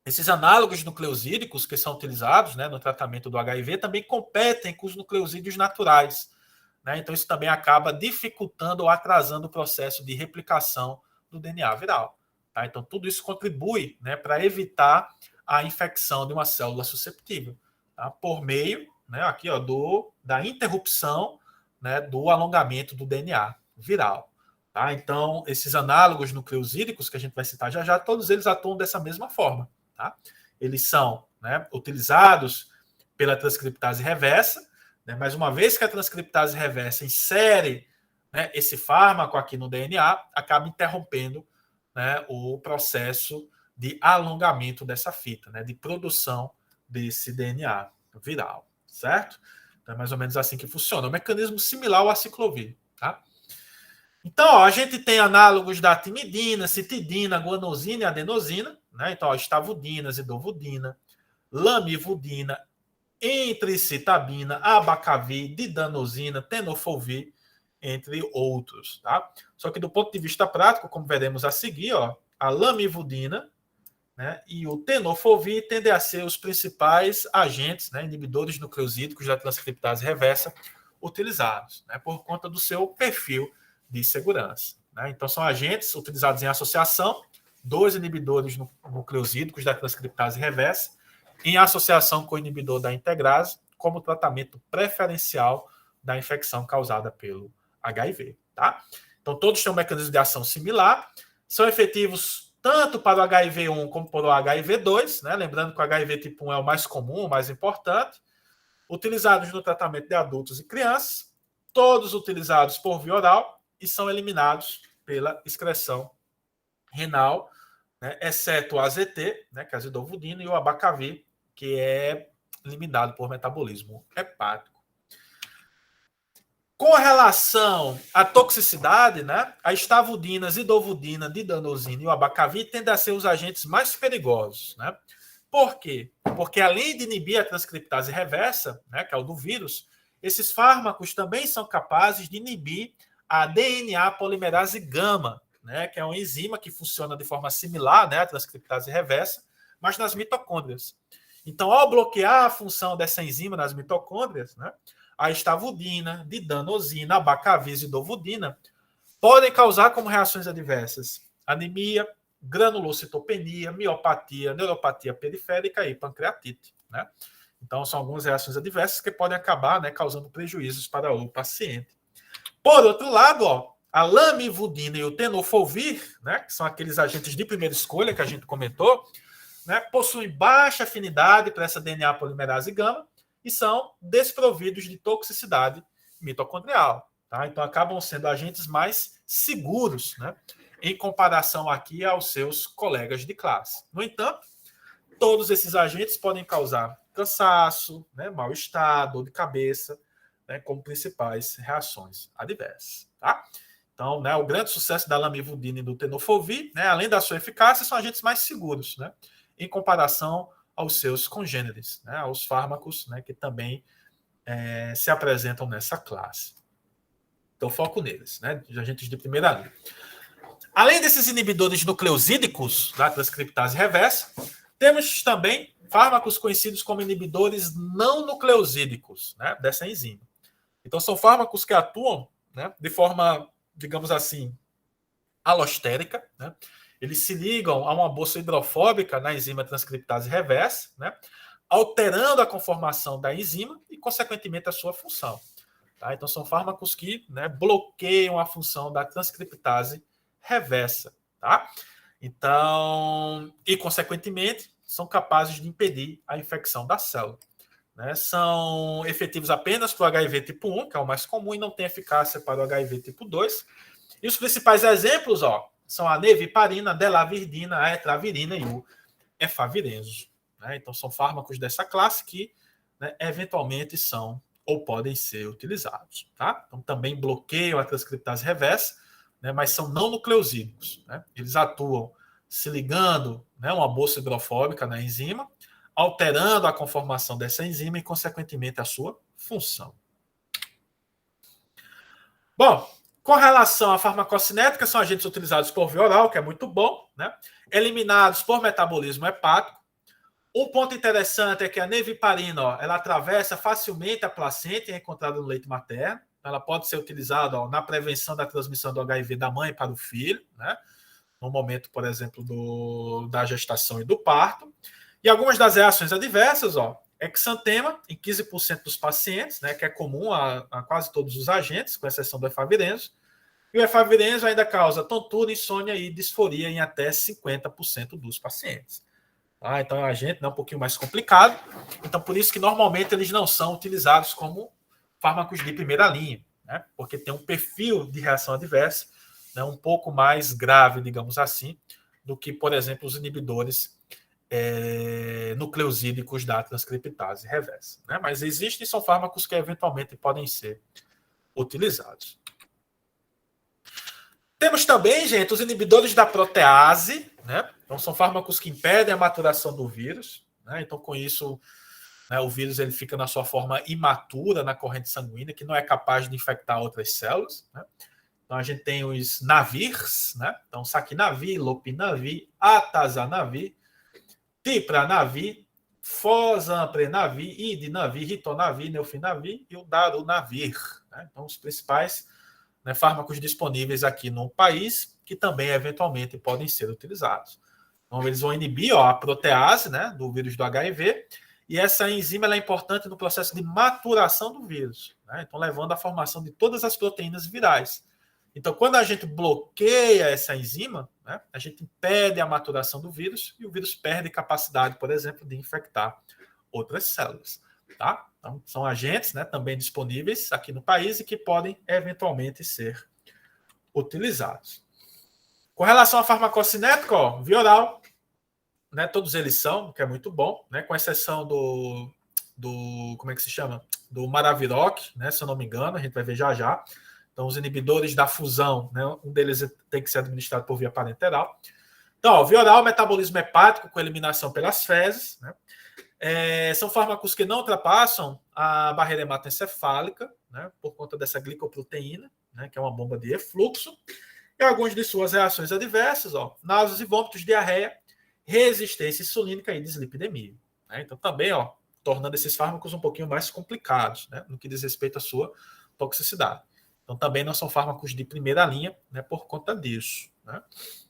esses análogos nucleosídicos que são utilizados, né, no tratamento do HIV também competem com os nucleosídeos naturais. Né? Então, isso também acaba dificultando ou atrasando o processo de replicação do DNA viral. Tá? Então, tudo isso contribui, né, para evitar a infecção de uma célula susceptível, tá? Por meio, né, aqui, da interrupção, né, do alongamento do DNA viral. Tá? Então, esses análogos nucleosídicos que a gente vai citar já, todos eles atuam dessa mesma forma. Tá? Eles são, né, utilizados pela transcriptase reversa, né, mas uma vez que a transcriptase reversa insere, né, esse fármaco aqui no DNA, acaba interrompendo, né, o processo de alongamento dessa fita, né, de produção desse DNA viral, certo? Então é mais ou menos assim que funciona. É um mecanismo similar ao aciclovir. Tá? Então, a gente tem análogos da timidina, citidina, guanosina e adenosina. Né? Então, estavudina, zidovudina, lamivudina, entricitabina, abacavir, didanosina, tenofovir, entre outros. Tá? Só que do ponto de vista prático, como veremos a seguir, a lamivudina, né, e o tenofovir tendem a ser os principais agentes, né, inibidores nucleosídicos da transcriptase reversa utilizados, né, por conta do seu perfil de segurança. Né? Então, são agentes utilizados em associação, 2 inibidores nucleosídicos da transcriptase reversa, em associação com o inibidor da integrase, como tratamento preferencial da infecção causada pelo HIV. Tá? Então, todos têm um mecanismo de ação similar, são efetivos tanto para o HIV1 como para o HIV2, né? Lembrando que o HIV tipo 1 é o mais comum, o mais importante, utilizados no tratamento de adultos e crianças, todos utilizados por via oral e são eliminados pela excreção renal, né? Exceto o AZT, né? Que é a zidovudina, e o abacavir, que é eliminado por metabolismo hepático. Com relação à toxicidade, né, a estavudina, zidovudina, didanosina e o abacavir tendem a ser os agentes mais perigosos. Né? Por quê? Porque além de inibir a transcriptase reversa, né, que é o do vírus, esses fármacos também são capazes de inibir a DNA polimerase gama, né, que é uma enzima que funciona de forma similar, né, à transcriptase reversa, mas nas mitocôndrias. Então, ao bloquear a função dessa enzima nas mitocôndrias, né, a estavudina, didanosina, abacavir e zidovudina podem causar como reações adversas anemia, granulocitopenia, miopatia, neuropatia periférica e pancreatite. Né? Então, são algumas reações adversas que podem acabar, né, causando prejuízos para o paciente. Por outro lado, a lamivudina e o tenofovir, né, que são aqueles agentes de primeira escolha que a gente comentou, né, possuem baixa afinidade para essa DNA polimerase gama, e são desprovidos de toxicidade mitocondrial. Tá? Então, acabam sendo agentes mais seguros, né, em comparação aqui aos seus colegas de classe. No entanto, todos esses agentes podem causar cansaço, né, mal-estar, dor de cabeça, né, como principais reações adversas. Tá? Então, né, o grande sucesso da lamivudina e do tenofovir, né, além da sua eficácia, são agentes mais seguros, né, em comparação aos seus congêneres, né, aos fármacos, né, que também se apresentam nessa classe. Então, foco neles, né, de agentes de primeira linha. Além desses inibidores nucleosídicos da transcriptase reversa, temos também fármacos conhecidos como inibidores não nucleosídicos, né, dessa enzima. Então, são fármacos que atuam, né, de forma, digamos assim, alostérica, né? Eles se ligam a uma bolsa hidrofóbica na enzima transcriptase reversa, né, alterando a conformação da enzima e, consequentemente, a sua função. Tá? Então, são fármacos que, né, bloqueiam a função da transcriptase reversa. Tá? Então, e, consequentemente, são capazes de impedir a infecção da célula. Né? São efetivos apenas para o HIV tipo 1, que é o mais comum, e não tem eficácia para o HIV tipo 2. E os principais exemplos são a neviparina, a delavirdina, a etravirina e o efavirenzo. Né? Então, são fármacos dessa classe que, né, eventualmente são ou podem ser utilizados. Tá? Então, também bloqueiam a transcriptase reversa, né, mas são não nucleosídicos. Né? Eles atuam se ligando, né, uma bolsa hidrofóbica na enzima, alterando a conformação dessa enzima e, consequentemente, a sua função. Bom, com relação à farmacocinética, são agentes utilizados por via oral, que é muito bom, né? Eliminados por metabolismo hepático. Um ponto interessante é que a neviparina, ela atravessa facilmente a placenta e é encontrada no leite materno. Ela pode ser utilizada na prevenção da transmissão do HIV da mãe para o filho, né? No momento, por exemplo, da gestação e do parto. E algumas das reações adversas, exantema em 15% dos pacientes, né, que é comum a quase todos os agentes, com exceção do efavirenzo. E o efavirenzo ainda causa tontura, insônia e disforia em até 50% dos pacientes. Tá? Então é um agente, né, um pouquinho mais complicado. Então, por isso que normalmente eles não são utilizados como fármacos de primeira linha, né, porque tem um perfil de reação adversa, né, um pouco mais grave, digamos assim, do que, por exemplo, os inibidores nucleosídicos da transcriptase reversa. Né? Mas existem, são fármacos que eventualmente podem ser utilizados. Temos também, gente, os inibidores da protease, né? Então, são fármacos que impedem a maturação do vírus. Né? Então, com isso, né, o vírus ele fica na sua forma imatura na corrente sanguínea, que não é capaz de infectar outras células. Né? Então, a gente tem os navirs, né? Então, saquinavir, lopinavir, atazanavir, tipranavir, fosamprenavir, idinavir, ritonavir, neofinavir e o darunavir. Né? Então, os principais, né, fármacos disponíveis aqui no país, que também eventualmente podem ser utilizados. Então, eles vão inibir a protease, né, do vírus do HIV, e essa enzima ela é importante no processo de maturação do vírus, né? Então, levando à formação de todas as proteínas virais. Então, quando a gente bloqueia essa enzima, né, a gente impede a maturação do vírus e o vírus perde capacidade, por exemplo, de infectar outras células. Tá? Então, são agentes, né, também disponíveis aqui no país e que podem eventualmente ser utilizados. Com relação à farmacocinética, via oral, né, todos eles são, que é muito bom, né, com exceção do como é que se chama? Do Maraviroc, né, se eu não me engano, a gente vai ver já já. Então, os inibidores da fusão, né, um deles tem que ser administrado por via parenteral. Então, via oral, metabolismo hepático com eliminação pelas fezes. Né? São fármacos que não ultrapassam a barreira hematoencefálica, né, por conta dessa glicoproteína, né, que é uma bomba de refluxo. E algumas de suas reações adversas, náuseas e vômitos, diarreia, resistência insulínica e dislipidemia. Né? Então, também, tornando esses fármacos um pouquinho mais complicados, né, no que diz respeito à sua toxicidade. Então, também não são fármacos de primeira linha, né, por conta disso. Né?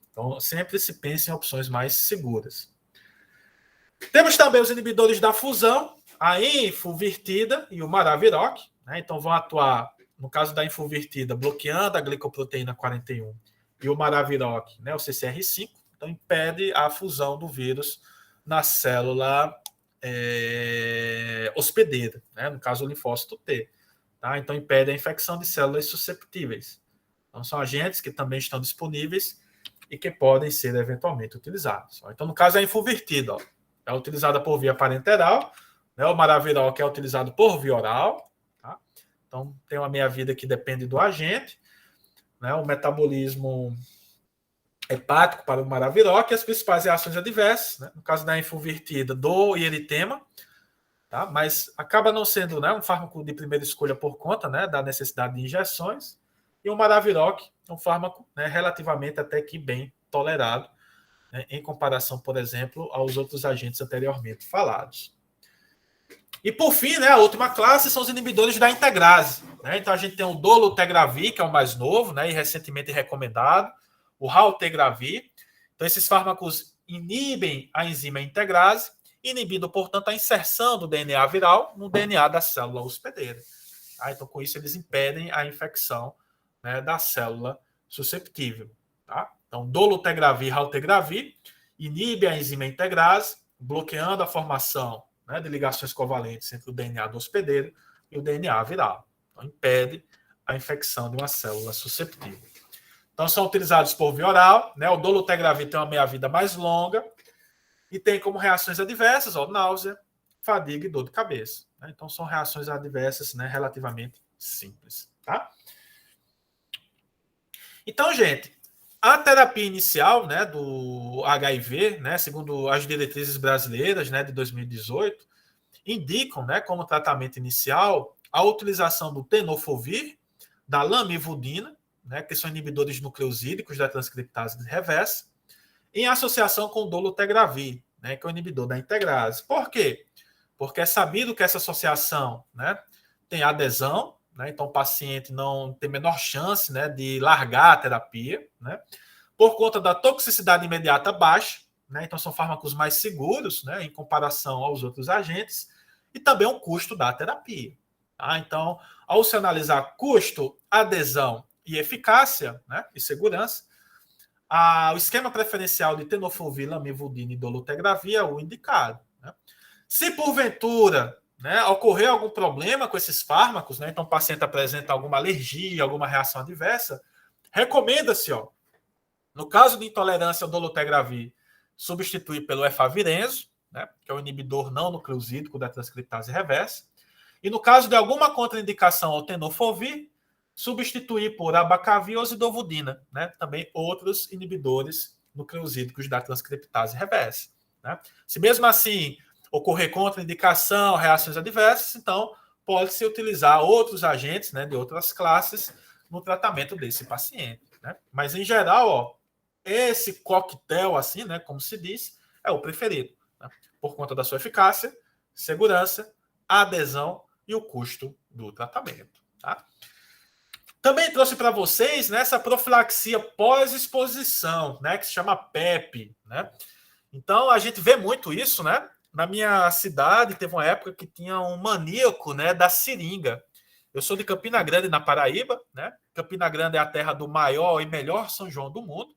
Então, sempre se pensa em opções mais seguras. Temos também os inibidores da fusão, a infuvirtida e o maraviroc. Né? Então, vão atuar, no caso da infuvirtida, bloqueando a glicoproteína 41 e o maraviroc, né, o CCR5. Então, impede a fusão do vírus na célula hospedeira, né? No caso, o linfócito T. Tá? Então, impede a infecção de células susceptíveis. Então, são agentes que também estão disponíveis e que podem ser eventualmente utilizados. Então, no caso, a infuvirtida é utilizada por via parenteral, né? O maraviroc é utilizado por via oral. Tá? Então, tem uma meia-vida que depende do agente, né? O metabolismo hepático para o maraviroc e as principais reações adversas, né? No caso da infuvirtida, dor e eritema. Tá? Mas acaba não sendo, né, um fármaco de primeira escolha por conta, né, da necessidade de injeções. E o maraviroc é um fármaco, né, relativamente até que bem tolerado, né, em comparação, por exemplo, aos outros agentes anteriormente falados. E por fim, né, a última classe são os inibidores da integrase. né? Então, a gente tem o dolutegravir, que é o mais novo, né, e recentemente recomendado, o raltegravir. Então, esses fármacos inibem a enzima integrase, inibindo, portanto, a inserção do DNA viral no DNA da célula hospedeira. Tá? Então, com isso, eles impedem a infecção, né, da célula susceptível. Tá? Então, dolutegravir, raltegravir, inibe a enzima integrase, bloqueando a formação, né, de ligações covalentes entre o DNA do hospedeiro e o DNA viral. Então, impede a infecção de uma célula susceptível. Então, são utilizados por via oral, né? O dolutegravir tem uma meia-vida mais longa e tem como reações adversas, náusea, fadiga e dor de cabeça. Né? Então, são reações adversas, né, relativamente simples. Tá? Então, gente, a terapia inicial, né, do HIV, né, segundo as diretrizes brasileiras, né, de 2018, indicam, né, como tratamento inicial a utilização do tenofovir, da lamivudina, né, que são inibidores nucleosídicos da transcriptase reversa, em associação com o dolutegravir, né, que é o inibidor da integrase. Por quê? Porque é sabido que essa associação, né, tem adesão, né, então o paciente não tem menor chance, né, de largar a terapia, né, por conta da toxicidade imediata baixa, né, então são fármacos mais seguros, né, em comparação aos outros agentes, e também o custo da terapia. Tá? Então, ao se analisar custo, adesão e eficácia, né, e segurança, o esquema preferencial de tenofovir, lamivudina e dolutegravir é o indicado. Né? Se porventura, né, ocorrer algum problema com esses fármacos, né, então o paciente apresenta alguma alergia, alguma reação adversa, recomenda-se, no caso de intolerância ao dolutegravir, substituir pelo efavirenzo, né, que é o inibidor não nucleosídico da transcriptase reversa, e no caso de alguma contraindicação ao tenofovir, substituir por abacavir ou zidovudina, né? Também outros inibidores nucleosídicos da transcriptase reversa. Né? Se mesmo assim ocorrer contraindicação, reações adversas, então pode-se utilizar outros agentes, né, de outras classes no tratamento desse paciente. Né? Mas, em geral, esse coquetel, assim, né, como se diz, é o preferido, né? Por conta da sua eficácia, segurança, adesão e o custo do tratamento. Tá? Também trouxe para vocês, né, essa profilaxia pós-exposição, né, que se chama PEP. Né? Então, a gente vê muito isso. Né? Na minha cidade, teve uma época que tinha um maníaco, né, da seringa. Eu sou de Campina Grande, na Paraíba. Né? Campina Grande é a terra do maior e melhor São João do mundo.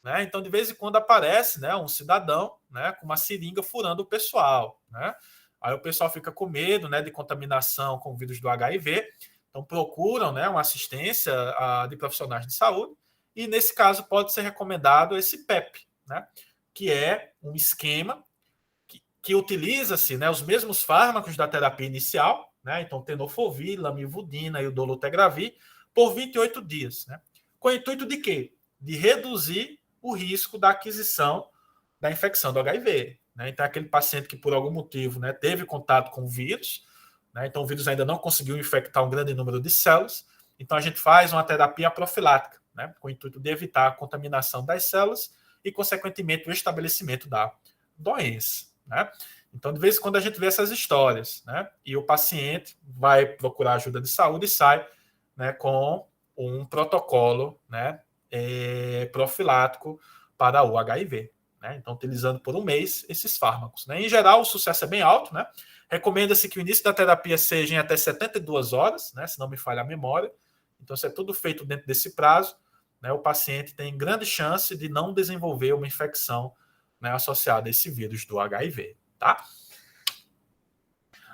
Né? Então, de vez em quando aparece, né, um cidadão, né, com uma seringa furando o pessoal. Né? Aí o pessoal fica com medo, né, de contaminação com o vírus do HIV. Então, procuram, né, uma assistência de profissionais de saúde. E, nesse caso, pode ser recomendado esse PEP, né, que é um esquema que utiliza-se, né, os mesmos fármacos da terapia inicial, né, então tenofovir, lamivudina e o dolutegravir, por 28 dias. Né, com o intuito de quê? De reduzir o risco da aquisição da infecção do HIV. Né? Então, aquele paciente que, por algum motivo, né, teve contato com o vírus, né, então o vírus ainda não conseguiu infectar um grande número de células, então a gente faz uma terapia profilática, né, com o intuito de evitar a contaminação das células e, consequentemente, o estabelecimento da doença. Né? Então, de vez em quando, a gente vê essas histórias, né, e o paciente vai procurar ajuda de saúde e sai, né, com um protocolo, né, profilático para o HIV. Né? Então, utilizando por um mês esses fármacos. Né? Em geral, o sucesso é bem alto. Né? Recomenda-se que o início da terapia seja em até 72 horas, né? Se não me falha a memória. Então, se é tudo feito dentro desse prazo, né, o paciente tem grande chance de não desenvolver uma infecção, né, associada a esse vírus do HIV. Tá?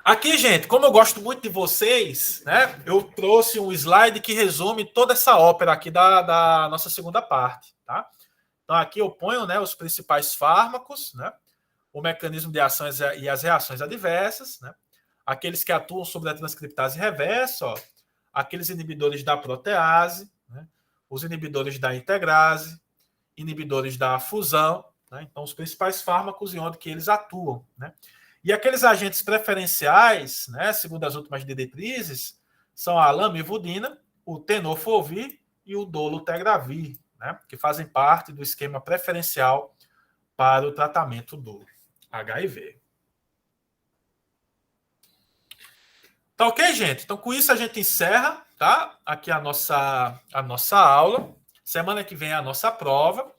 Aqui, gente, como eu gosto muito de vocês, né, eu trouxe um slide que resume toda essa ópera aqui da nossa segunda parte. Tá? Então, aqui eu ponho, né, os principais fármacos, né, o mecanismo de ações e as reações adversas, né, aqueles que atuam sobre a transcriptase reversa, aqueles inibidores da protease, né, os inibidores da integrase, inibidores da fusão, né, então os principais fármacos e onde que eles atuam. Né. E aqueles agentes preferenciais, né, segundo as últimas diretrizes, são a lamivudina, o tenofovir e o dolutegravir, né, que fazem parte do esquema preferencial para o tratamento do HIV. Tá ok, gente? Então, com isso, a gente encerra, tá? Aqui a nossa aula. Semana que vem é a nossa prova.